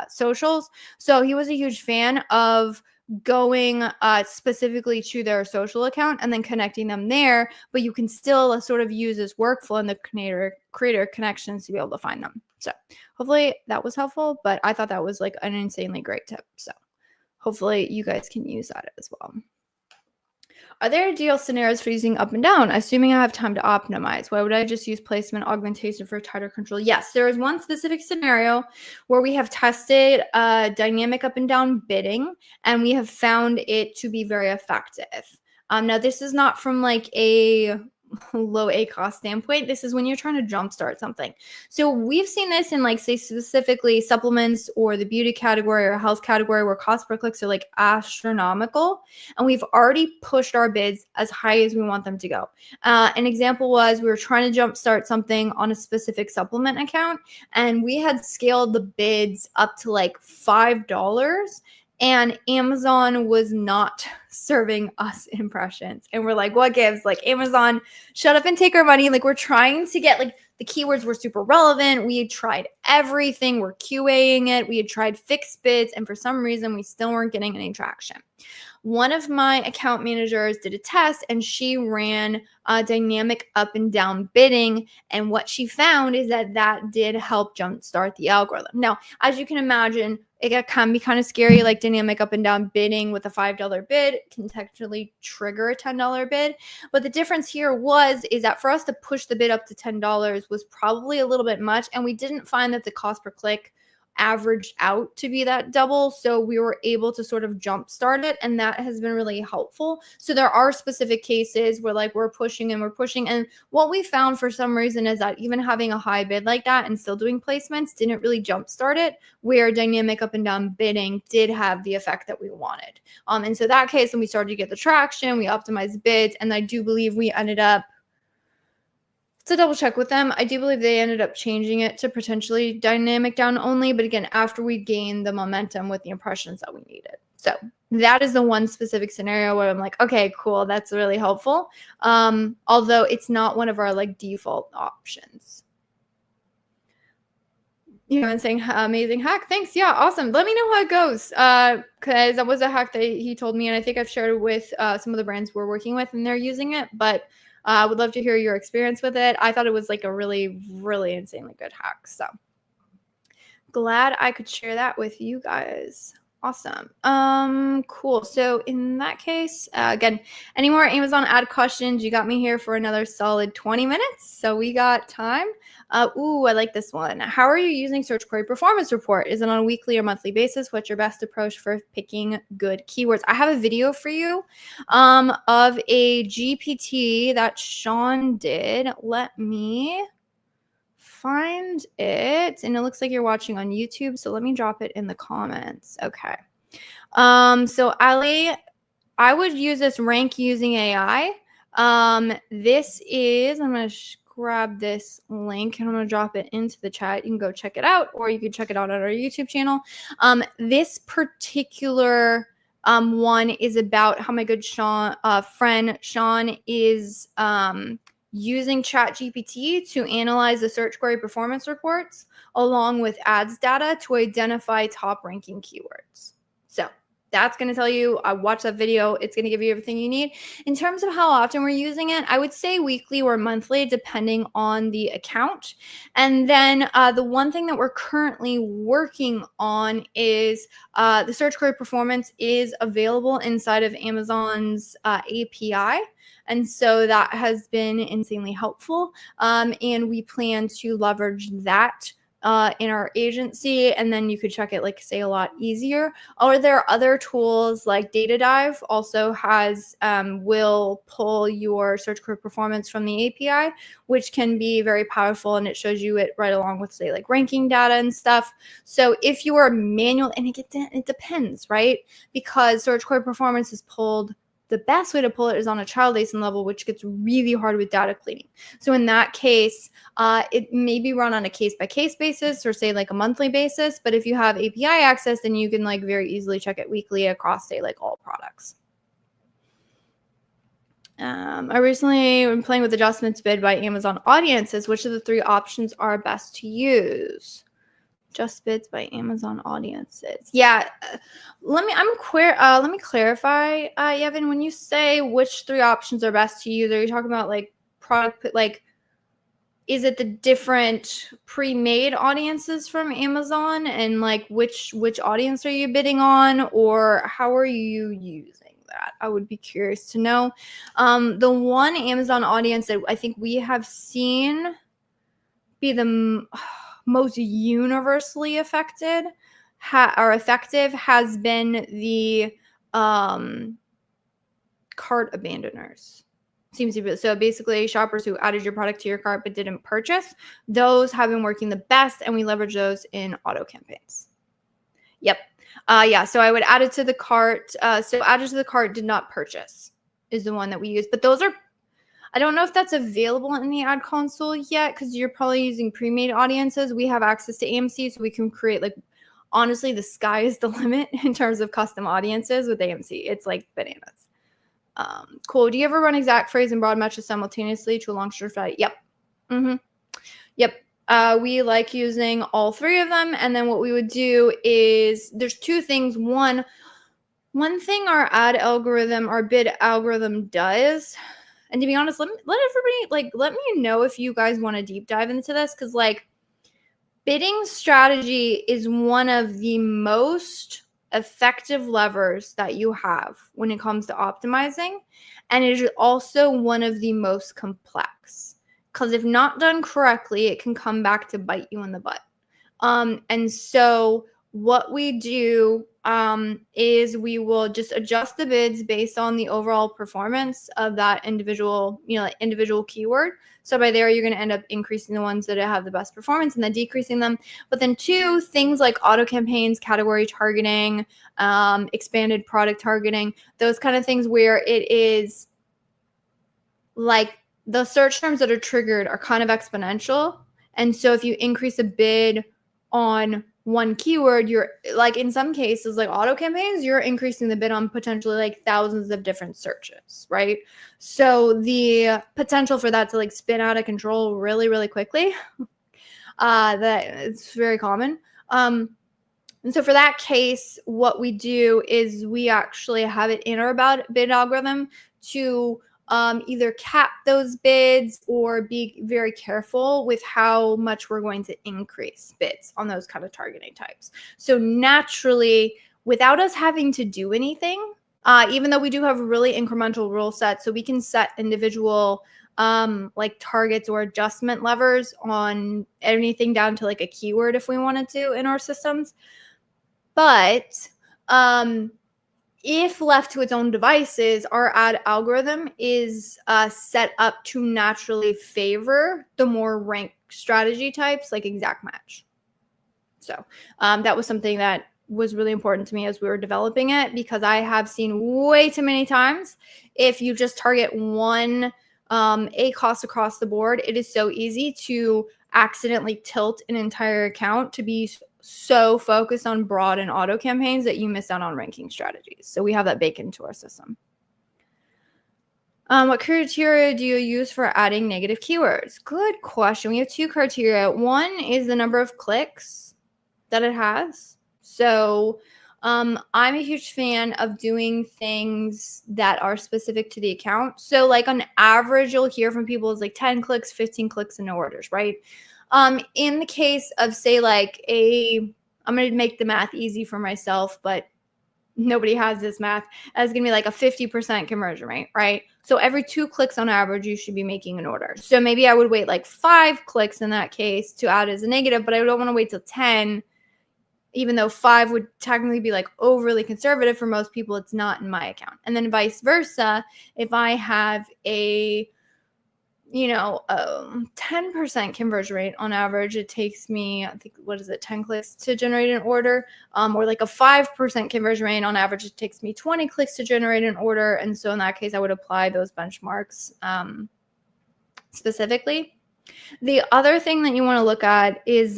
socials. So he was a huge fan of going specifically to their social account and then connecting them there, but you can still sort of use this workflow in the creator connections to be able to find them. So hopefully that was helpful, but I thought that was like an insanely great tip. So hopefully you guys can use that as well. Are there ideal scenarios for using up and down? Assuming I have time to optimize, why would I just use placement augmentation for tighter control? Yes, there is one specific scenario where we have tested dynamic up and down bidding, and we have found it to be very effective. Now, this is not from like a low ACoS standpoint. This is when you're trying to jumpstart something. So we've seen this in like, say, specifically supplements or the beauty category or health category where cost per clicks are like astronomical. And we've already pushed our bids as high as we want them to go. An example was we were trying to jumpstart something on a specific supplement account, and we had scaled the bids up to like $5. And Amazon was not serving us impressions. And we're like, what gives? Like, Amazon, shut up and take our money. Like, we're trying to get, like, the keywords were super relevant. We had tried everything. We're QAing it. We had tried fixed bids. And for some reason, we still weren't getting any traction. One of my account managers did a test, and she ran dynamic up and down bidding. And what she found is that did help jumpstart the algorithm. Now, as you can imagine, it can be kind of scary, like dynamic up and down bidding with a $5 bid can technically trigger a $10 bid. But the difference here is that for us to push the bid up to $10 was probably a little bit much. And we didn't find that the cost per click averaged out to be that double. So we were able to sort of jumpstart it, and that has been really helpful. So there are specific cases where like we're pushing. And what we found for some reason is that even having a high bid like that and still doing placements didn't really jumpstart it, where dynamic up and down bidding did have the effect that we wanted. And so that case, when we started to get the traction, we optimized bids, and I do believe we ended up, to double check with them, I do believe they ended up changing it to potentially dynamic down only, but again, after we gained the momentum with the impressions that we needed. So that is the one specific scenario where I'm like, okay, cool, that's really helpful. Although it's not one of our like default options. You know, and saying amazing hack. Thanks. Yeah, awesome. Let me know how it goes. Because that was a hack that he told me, and I think I've shared it with some of the brands we're working with, and they're using it. But I would love to hear your experience with it. I thought it was like a really, really insanely good hack. So glad I could share that with you guys. Awesome. Cool. So in that case, again, any more Amazon ad questions? You got me here for another solid 20 minutes. So we got time. I like this one. How are you using Search Query Performance Report? Is it on a weekly or monthly basis? What's your best approach for picking good keywords? I have a video for you of a GPT that Sean did. Let me find it, and it looks like you're watching on YouTube, so let me drop it in the comments. Okay. So Ali, I would use this rank using AI. This is, I'm going to grab this link and I'm going to drop it into the chat. You can go check it out, or you can check it out on our YouTube channel. This particular one is about how my good friend Sean is using ChatGPT to analyze the search query performance reports along with ads data to identify top ranking keywords. So that's going to tell you, watch that video. It's going to give you everything you need. In terms of how often we're using it, I would say weekly or monthly, depending on the account. And then the one thing that we're currently working on is the search query performance is available inside of Amazon's API. And so that has been insanely helpful. And we plan to leverage that in our agency, and then you could check it, like, say, a lot easier. Or there are other tools like Data Dive also has will pull your search query performance from the API, which can be very powerful, and it shows you it right along with, say, like ranking data and stuff. So if you are manual, and it depends, right? Because search query performance is pulled. The best way to pull it is on a child ASIN level, which gets really hard with data cleaning. So in that case, it may be run on a case-by-case basis, or say like a monthly basis. But if you have API access, then you can like very easily check it weekly across, say, like all products. I recently been playing with adjustments bid by Amazon audiences. Which of the 3 options are best to use? Just bids by Amazon audiences. Yeah, let me clarify, Yevon. When you say which 3 options are best to use, are you talking about like product, like, is it the different pre-made audiences from Amazon, and like which audience are you bidding on, or how are you using that? I would be curious to know. The one Amazon audience that I think we have seen be the most universally effective has been the cart abandoners. Seems to be so. Basically, shoppers who added your product to your cart but didn't purchase, those have been working the best, and we leverage those in auto campaigns. Yep. Yeah. So I would add it to the cart. So added to the cart, did not purchase is the one that we use. But those are, I don't know if that's available in the ad console yet, because you're probably using pre-made audiences. We have access to AMC, so we can create, like, honestly, the sky is the limit in terms of custom audiences with AMC. It's like bananas. Cool. Do you ever run exact phrase and broad matches simultaneously to a long short site? Yep. Yep. We like using all 3 of them. And then what we would do is there's 2 things. One thing our bid algorithm does, and to be honest, let everybody, let me know if you guys want to deep dive into this, because like bidding strategy is one of the most effective levers that you have when it comes to optimizing, and it is also one of the most complex, because if not done correctly, it can come back to bite you in the butt. And so what we do is we will just adjust the bids based on the overall performance of that individual keyword. So by there, you're going to end up increasing the ones that have the best performance and then decreasing them. But then 2 things like auto campaigns, category targeting, expanded product targeting, those kind of things where it is like the search terms that are triggered are kind of exponential. And so if you increase a bid on one keyword, you're like, in some cases, like auto campaigns, you're increasing the bid on potentially like thousands of different searches, right? So the potential for that to like spin out of control really, really quickly, that it's very common. And so for that case, what we do is we actually have it in our bid algorithm to either cap those bids or be very careful with how much we're going to increase bids on those kind of targeting types. So naturally, without us having to do anything, even though we do have a really incremental rule set, so we can set individual like targets or adjustment levers on anything down to like a keyword if we wanted to in our systems. But if left to its own devices, our ad algorithm is set up to naturally favor the more ranked strategy types like exact match. So that was something that was really important to me as we were developing it, because I have seen way too many times if you just target one ACoS across the board, it is so easy to accidentally tilt an entire account to be so focused on broad and auto campaigns that you miss out on ranking strategies. So we have that baked into our system. What criteria do you use for adding negative keywords? Good question. We have two criteria. One is the number of clicks that it has. So I'm a huge fan of doing things that are specific to the account. So like on average, you'll hear from people is like 10 clicks, 15 clicks, and no orders, right? In the case of say like I'm going to make the math easy for myself, but nobody has this math, as going to be like a 50% conversion rate, right? So every 2 clicks on average, you should be making an order. So maybe I would wait like 5 clicks in that case to add as a negative, but I don't want to wait till 10, even though 5 would technically be like overly conservative for most people. It's not in my account. And then vice versa, if I have a 10% conversion rate on average, it takes me, I think, 10 clicks to generate an order, or like a 5% conversion rate on average, it takes me 20 clicks to generate an order. And so in that case, I would apply those benchmarks specifically. The other thing that you want to look at is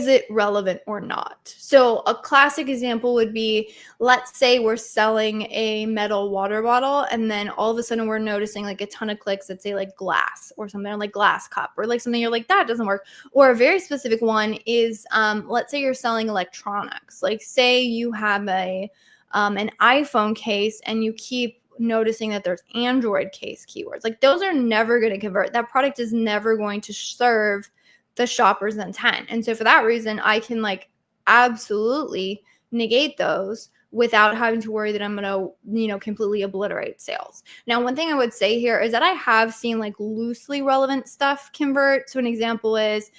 it relevant or not? So a classic example would be, let's say we're selling a metal water bottle, and then all of a sudden we're noticing like a ton of clicks that say like glass or something, like glass cup, or like something you're like, that doesn't work. Or a very specific one is, let's say you're selling electronics. Like say you have an iPhone case and you keep noticing that there's Android case keywords. Like those are never going to convert. That product is never going to serve the shopper's intent. And so for that reason, I can like absolutely negate those without having to worry that I'm going to, completely obliterate sales. Now, one thing I would say here is that I have seen like loosely relevant stuff convert. So an example is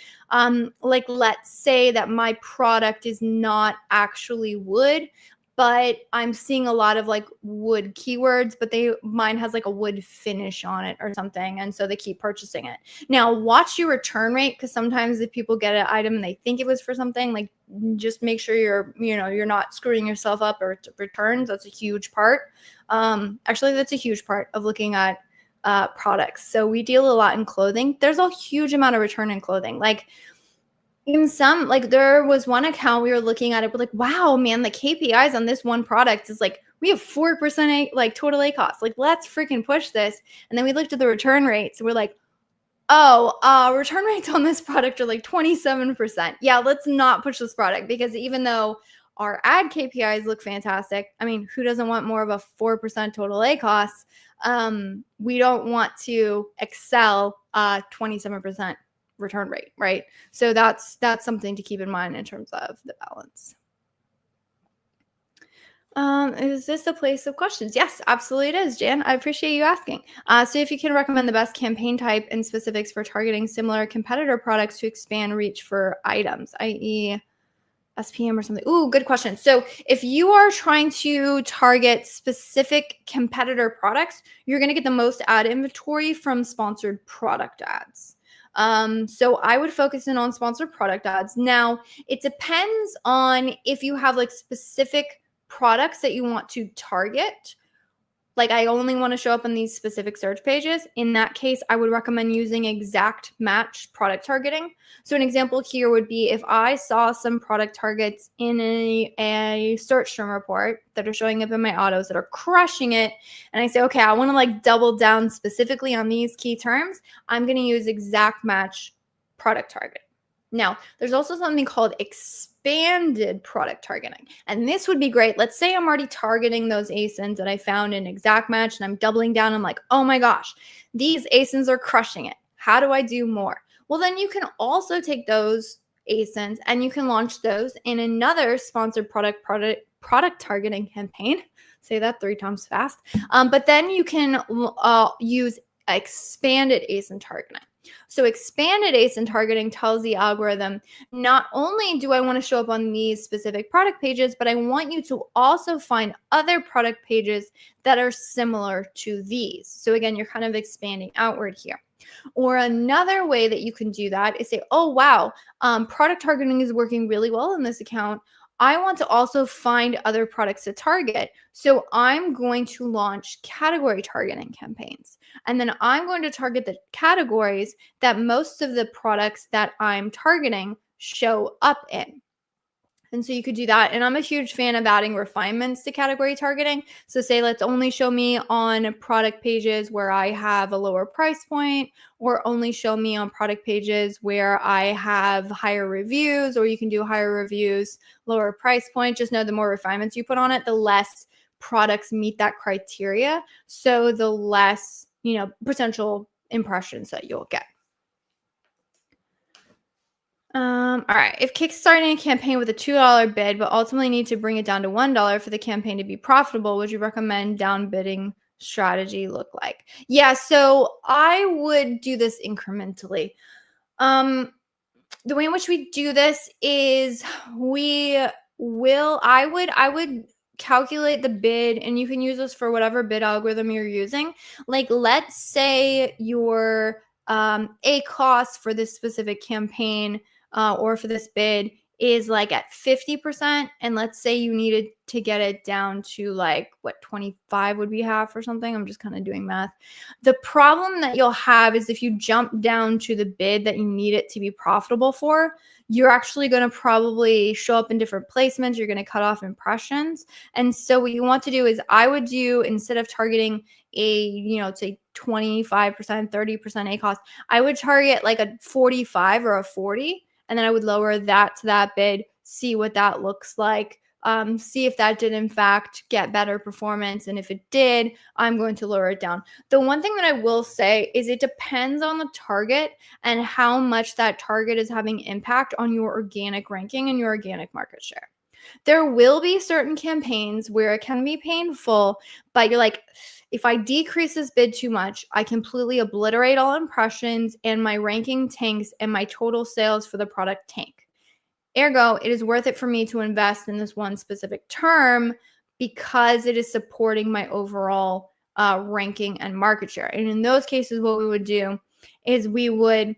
like, let's say that my product is not actually wood, but I'm seeing a lot of like wood keywords, but mine has like a wood finish on it or something. And so they keep purchasing it. Now watch your return rate, because sometimes if people get an item and they think it was for something, like just make sure you're not screwing yourself up or returns. That's a huge part. Actually, that's a huge part of looking at products. So we deal a lot in clothing. There's a huge amount of return in clothing. Like in some, like there was one account we were looking at it, we're like, wow, man, the KPIs on this one product is like, we have 4% like total ACoS. Like, let's freaking push this. And then we looked at the return rates and we're like, oh, return rates on this product are like 27%. Yeah, let's not push this product, because even though our ad KPIs look fantastic, I mean, who doesn't want more of a 4% total ACoS? We don't want to excel 27% return rate, right? So that's something to keep in mind in terms of the balance. Is this a place of questions? Yes, absolutely it is, Jan. I appreciate you asking. So if you can recommend the best campaign type and specifics for targeting similar competitor products to expand reach for items, i.e. SPM or something. Ooh, good question. So if you are trying to target specific competitor products, you're going to get the most ad inventory from sponsored product ads. So I would focus in on sponsored product ads. Now, it depends on if you have like specific products that you want to target. Like I only want to show up on these specific search pages. In that case, I would recommend using exact match product targeting. So an example here would be if I saw some product targets in a search term report that are showing up in my autos that are crushing it, and I say, okay, I want to like double down specifically on these key terms, I'm going to use exact match product targeting. Now, there's also something called expanded product targeting. And this would be great. Let's say I'm already targeting those ASINs that I found in exact match and I'm doubling down. I'm like, oh my gosh, these ASINs are crushing it. How do I do more? Well, then you can also take those ASINs and you can launch those in another sponsored product targeting campaign. Say that 3 times fast. But then you can use expanded ASIN targeting. So expanded ASIN targeting tells the algorithm, not only do I want to show up on these specific product pages, but I want you to also find other product pages that are similar to these. So again, you're kind of expanding outward here. Or another way that you can do that is say, oh, wow, product targeting is working really well in this account. I want to also find other products to target. So I'm going to launch category targeting campaigns. And then I'm going to target the categories that most of the products that I'm targeting show up in. And so you could do that. And I'm a huge fan of adding refinements to category targeting. So say, let's only show me on product pages where I have a lower price point, or only show me on product pages where I have higher reviews, or you can do higher reviews, lower price point. Just know the more refinements you put on it, the less products meet that criteria. So the less, potential impressions that you'll get. All right. If kickstarting a campaign with a $2 bid, but ultimately need to bring it down to $1 for the campaign to be profitable, would you recommend down bidding strategy look like? Yeah, so I would do this incrementally. The way in which we do this is I would calculate the bid, and you can use this for whatever bid algorithm you're using. Like, let's say your a cost for this specific campaign or for this bid is like at 50%, and let's say you needed to get it down to like what 25 would be half or something. I'm just kind of doing math. The problem that you'll have is if you jump down to the bid that you need it to be profitable for, you're actually going to probably show up in different placements. You're going to cut off impressions. And so what you want to do is, I would do, instead of targeting say 25%, 30% A cost, I would target like a 45 or a 40. And then I would lower that to that bid, see what that looks like, see if that did in fact get better performance. And if it did, I'm going to lower it down. The one thing that I will say is it depends on the target and how much that target is having impact on your organic ranking and your organic market share. There will be certain campaigns where it can be painful, but you're like, if I decrease this bid too much, I completely obliterate all impressions and my ranking tanks and my total sales for the product tank. Ergo, it is worth it for me to invest in this one specific term because it is supporting my overall ranking and market share. And in those cases, what we would do is we would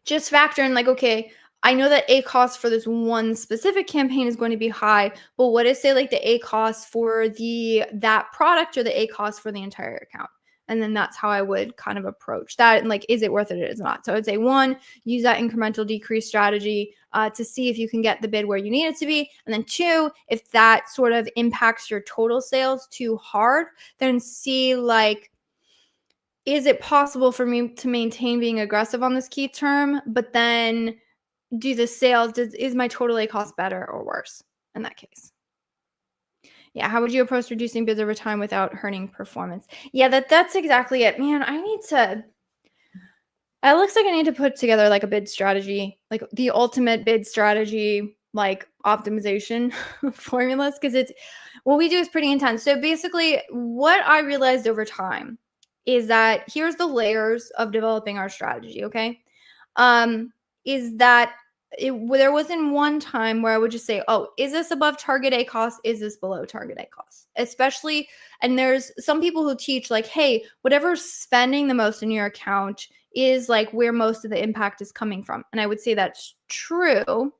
just factor in like, okay, I know that A cost for this one specific campaign is going to be high, but what is, say, like the A cost for that product, or the A cost for the entire account? And then that's how I would kind of approach that. And like, is it worth it or is it not? So I would say, one, use that incremental decrease strategy to see if you can get the bid where you need it to be. And then two, if that sort of impacts your total sales too hard, then see like, is it possible for me to maintain being aggressive on this key term, but then do the sales? Is my total A cost better or worse in that case? Yeah, how would you approach reducing bids over time without hurting performance? Yeah, that's exactly it. Man, it looks like I need to put together like a bid strategy, like the ultimate bid strategy, like optimization formulas, because it's what we do is pretty intense. So basically, what I realized over time is that here's the layers of developing our strategy, okay? Is that there wasn't one time where I would just say, oh, is this above target A cost? Is this below target A cost? Especially, and there's some people who teach like, hey, whatever's spending the most in your account is like where most of the impact is coming from. And I would say that's true.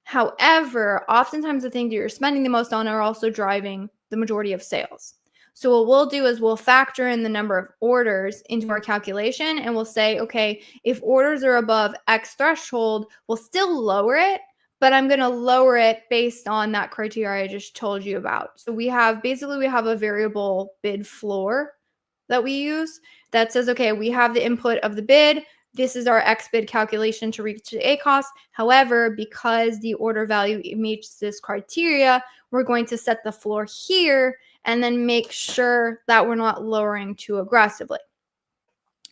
However, oftentimes the things that you're spending the most on are also driving the majority of sales. So what we'll do is we'll factor in the number of orders into our calculation, and we'll say, okay, if orders are above X threshold, we'll still lower it, but I'm going to lower it based on that criteria I just told you about. So we have a variable bid floor that we use that says, okay, we have the input of the bid. This is our X bid calculation to reach the A cost. However, because the order value meets this criteria, we're going to set the floor here and then make sure that we're not lowering too aggressively.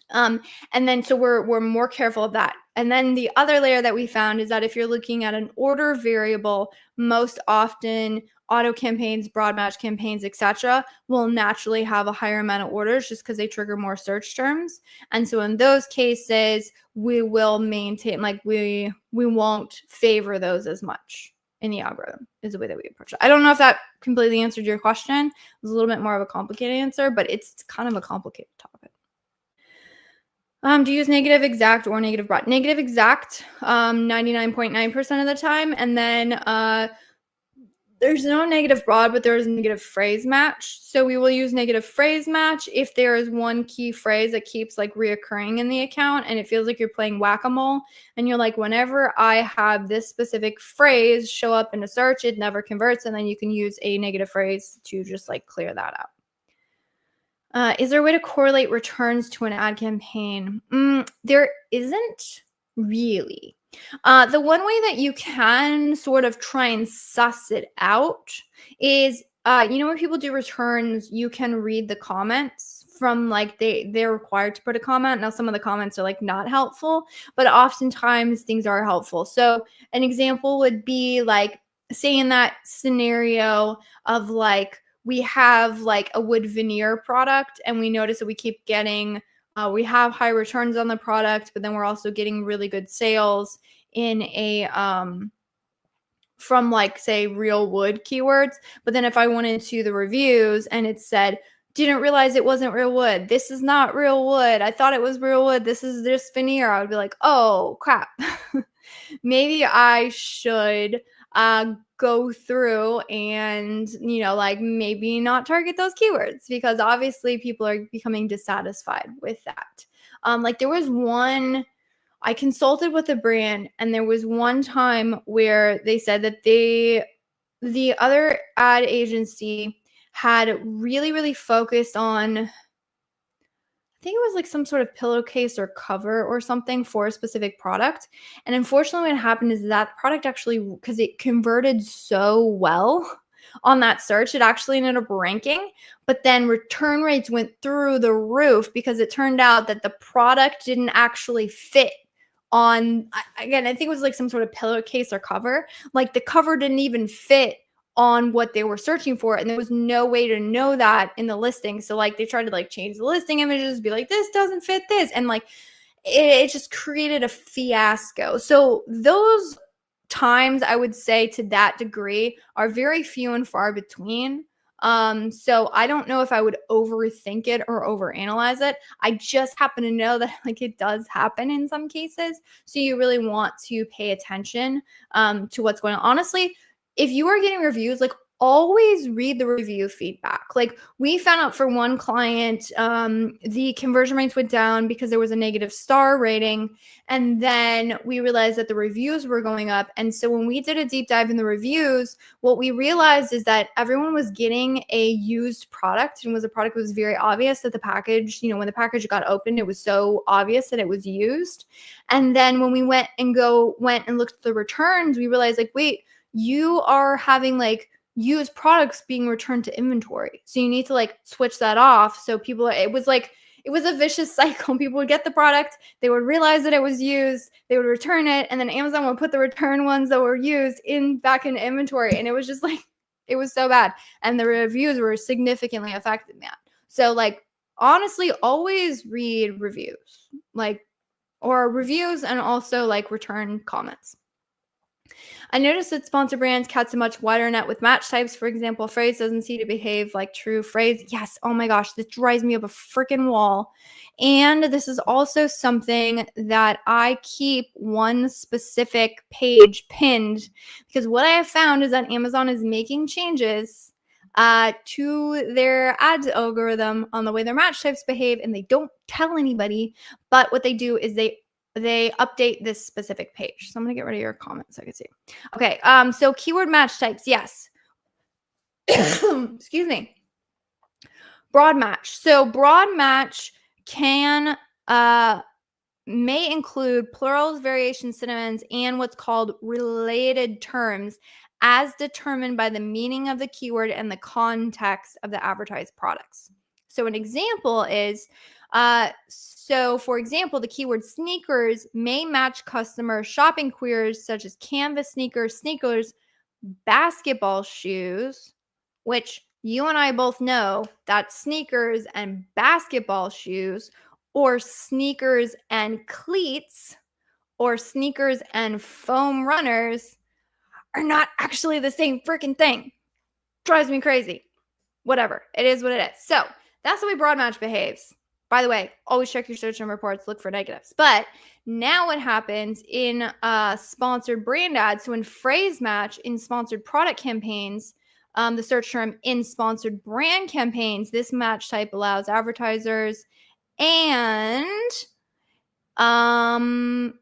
And then so we're more careful of that. And then the other layer that we found is that if you're looking at an order variable, most often auto campaigns, broad match campaigns, etc., will naturally have a higher amount of orders just because they trigger more search terms. And so in those cases, we will maintain, like we won't favor those as much in the algorithm is the way that we approach it. I don't know if that completely answered your question. It was a little bit more of a complicated answer, but it's kind of a complicated topic. Do you use negative exact or negative broad? Negative exact, 99.9% of the time, and then there's no negative broad, but there is negative phrase match. So we will use negative phrase match if there is one key phrase that keeps like reoccurring in the account and it feels like you're playing whack-a-mole and you're like, whenever I have this specific phrase show up in a search, it never converts, and then you can use a negative phrase to just like clear that out. Is there a way to correlate returns to an ad campaign? There isn't really. The one way that you can sort of try and suss it out is, when people do returns, you can read the comments from like they're required to put a comment. Now, some of the comments are like not helpful, but oftentimes things are helpful. So an example would be like, say in that scenario of like, we have like a wood veneer product and we notice that we keep getting we have high returns on the product, but then we're also getting really good sales in a from like say real wood keywords. But then if I went into the reviews and it said, didn't realize it wasn't real wood, this is not real wood, I thought it was real wood, this is just veneer, I would be like, oh crap. Maybe I should go through and, like maybe not target those keywords, because obviously people are becoming dissatisfied with that. Like there was one, I consulted with a brand and there was one time where they said that the other ad agency had really, really focused on, I think it was like some sort of pillowcase or cover or something for a specific product. And unfortunately, what happened is that product actually, because it converted so well on that search, it actually ended up ranking. But then return rates went through the roof because it turned out that the product didn't actually fit on, again, I think it was like some sort of pillowcase or cover. Like the cover didn't even fit on what they were searching for, and there was no way to know that in the listing. So like they tried to like change the listing images, be like, this doesn't fit this, and like it just created a fiasco. So those times, I would say, to that degree, are very few and far between. So I don't know if I would overthink it or overanalyze it. I just happen to know that like it does happen in some cases. So you really want to pay attention to what's going on. Honestly, if you are getting reviews, like always read the review feedback. Like we found out for one client, the conversion rates went down because there was a negative star rating. And then we realized that the reviews were going up. And so when we did a deep dive in the reviews, what we realized is that everyone was getting a used product, and was a product that was very obvious that the package, when the package got opened, it was so obvious that it was used. And then when we went and looked at the returns, we realized like, wait, you are having like used products being returned to inventory. So you need to like switch that off. So it was a vicious cycle. People would get the product, they would realize that it was used, they would return it, and then Amazon would put the return ones that were used back in inventory. And it was just like, it was so bad. And the reviews were significantly affected that. So like, honestly, always read reviews, and also like return comments. I noticed that sponsor brands cast a much wider net with match types. For example, phrase doesn't seem to behave like true phrase. Yes. Oh my gosh, this drives me up a freaking wall. And this is also something that I keep one specific page pinned, because what I have found is that Amazon is making changes to their ads algorithm on the way their match types behave, and they don't tell anybody. But what they do is they update this specific page. So I'm going to get rid of your comments so I can see. Okay. So keyword match types. Yes. Excuse me. Broad match. So broad match may include plurals, variations, synonyms, and what's called related terms as determined by the meaning of the keyword and the context of the advertised products. So an example is, for example, the keyword sneakers may match customer shopping queries such as canvas sneakers, basketball shoes, which you and I both know that sneakers and basketball shoes, or sneakers and cleats, or sneakers and foam runners, are not actually the same freaking thing. Drives me crazy. Whatever. It is what it is. So that's the way broad match behaves. By the way, always check your search term reports, look for negatives. But now what happens in sponsored brand ads, so in phrase match in sponsored product campaigns, the search term in sponsored brand campaigns, this match type allows advertisers and the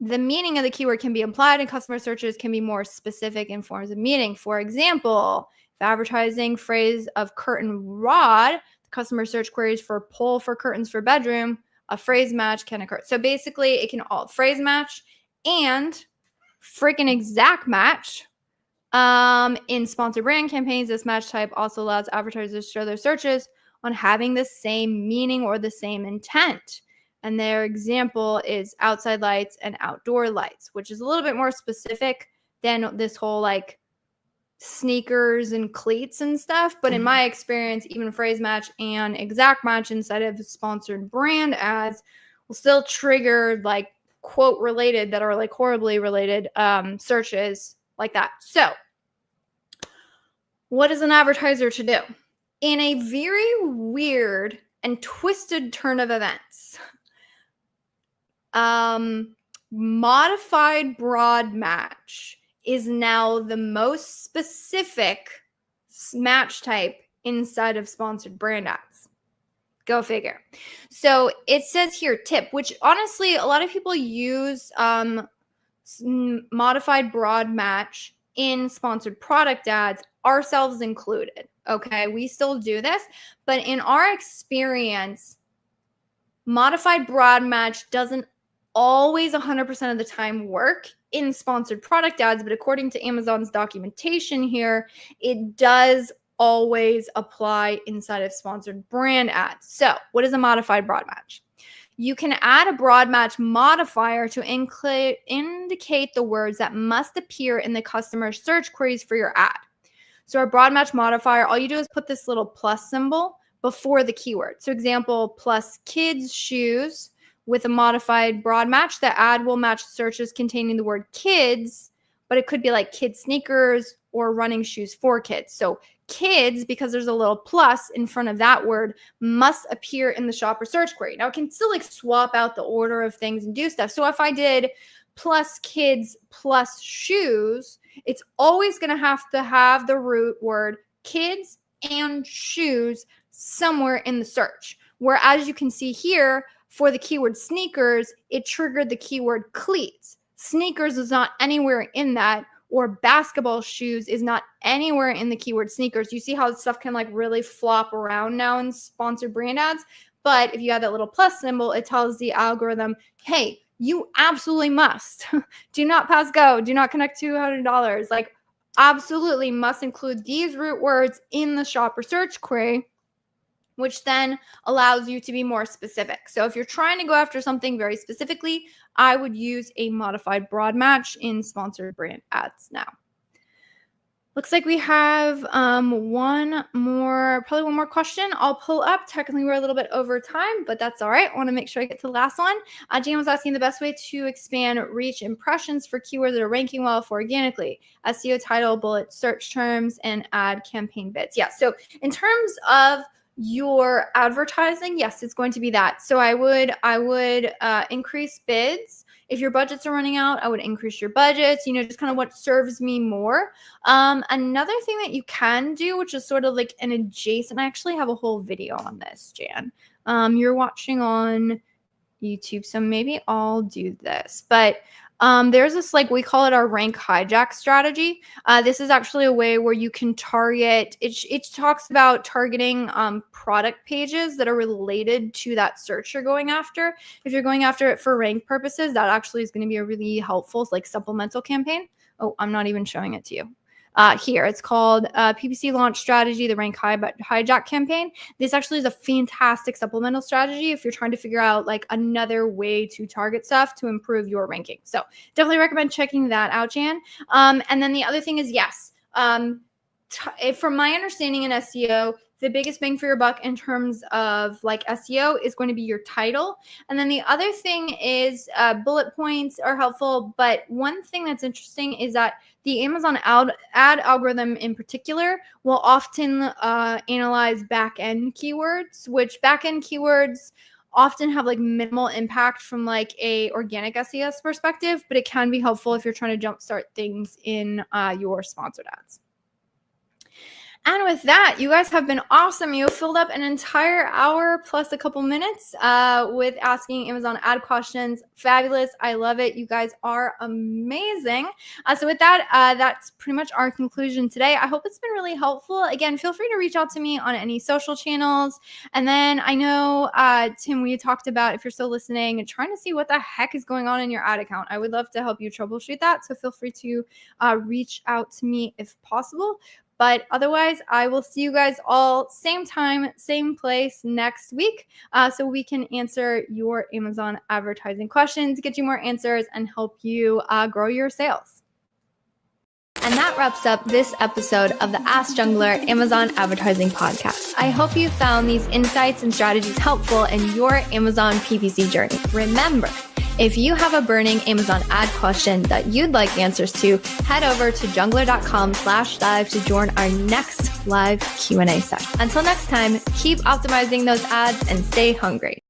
meaning of the keyword can be implied and customer searches can be more specific in forms of meaning. For example, if advertising phrase of curtain rod, the customer search queries for pole for curtains for bedroom, a phrase match can occur. So basically it can all phrase match and freaking exact match. In sponsored brand campaigns, this match type also allows advertisers to show their searches on having the same meaning or the same intent. And their example is outside lights and outdoor lights, which is a little bit more specific than this whole like sneakers and cleats and stuff. But in my experience, even phrase match and exact match inside of sponsored brand ads will still trigger like quote related that are like horribly related searches like that. So what is an advertiser to do? In a very weird and twisted turn of events, modified broad match is now the most specific match type inside of sponsored brand ads. Go figure. So it says here tip, which honestly a lot of people use modified broad match in sponsored product ads, ourselves included. Okay, we still do this, but in our experience, modified broad match doesn't always 100% of the time work in sponsored product ads, but according to Amazon's documentation here, it does always apply inside of sponsored brand ads. So what is a modified broad match? You can add a broad match modifier to indicate the words that must appear in the customer search queries for your ad. So our broad match modifier, all you do is put this little plus symbol before the keyword. So example, plus kids shoes with a modified broad match. The ad will match searches containing the word kids, but it could be like kids sneakers or running shoes for kids. So kids, because there's a little plus in front of that word, must appear in the shopper search query. Now it can still like swap out the order of things and do stuff. So if I did plus kids plus shoes, it's always going to have the root word kids and shoes somewhere in the search. Whereas you can see here for the keyword sneakers, it triggered the keyword cleats. Sneakers is not anywhere in that, or basketball shoes is not anywhere in the keyword sneakers. You see how stuff can like really flop around now in sponsored brand ads. But if you have that little plus symbol, it tells the algorithm, hey, you absolutely must. Do not pass go. Do not connect $200. Like absolutely must include these root words in the shopper search query, which then allows you to be more specific. So if you're trying to go after something very specifically, I would use a modified broad match in sponsored brand ads now. Looks like we have probably one more question. I'll pull up. Technically, we're a little bit over time, but that's all right. I want to make sure I get to the last one. Jan was asking the best way to expand reach impressions for keywords that are ranking well for organically. SEO title, bullet search terms, and ad campaign bids. Yeah, so in terms of your advertising, yes, it's going to be that. So I would increase bids. If your budgets are running out, I would increase your budgets, just kind of what serves me more. Another thing that you can do, which is sort of like an adjacent, I actually have a whole video on this, Jan. You're watching on YouTube, so maybe I'll do this. But there's this, like, we call it our rank hijack strategy. This is actually a way where you can target, it talks about targeting product pages that are related to that search you're going after. If you're going after it for rank purposes, that actually is going to be a really helpful, like, supplemental campaign. Oh, I'm not even showing it to you. Here, it's called PPC Launch Strategy, the Rank Hijack Campaign. This actually is a fantastic supplemental strategy if you're trying to figure out like another way to target stuff to improve your ranking. So definitely recommend checking that out, Jan. And then the other thing is, yes, from my understanding in SEO, the biggest bang for your buck in terms of like SEO is going to be your title. And then the other thing is bullet points are helpful. But one thing that's interesting is that the Amazon ad algorithm in particular will often analyze back-end keywords, which back-end keywords often have like minimal impact from like a organic SES perspective, but it can be helpful if you're trying to jumpstart things in your sponsored ads. And with that, you guys have been awesome. You filled up an entire hour plus a couple minutes with asking Amazon ad questions. Fabulous. I love it. You guys are amazing. So with that, that's pretty much our conclusion today. I hope it's been really helpful. Again, feel free to reach out to me on any social channels. And then I know, Tim, we talked about, if you're still listening, and trying to see what the heck is going on in your ad account. I would love to help you troubleshoot that. So feel free to reach out to me if possible. But otherwise, I will see you guys all same time, same place next week so we can answer your Amazon advertising questions, get you more answers, and help you grow your sales. And that wraps up this episode of the Ask Junglr Amazon Advertising Podcast. I hope you found these insights and strategies helpful in your Amazon PPC journey. Remember, if you have a burning Amazon ad question that you'd like answers to, head over to junglr.com/live to join our next live Q&A session. Until next time, keep optimizing those ads and stay hungry.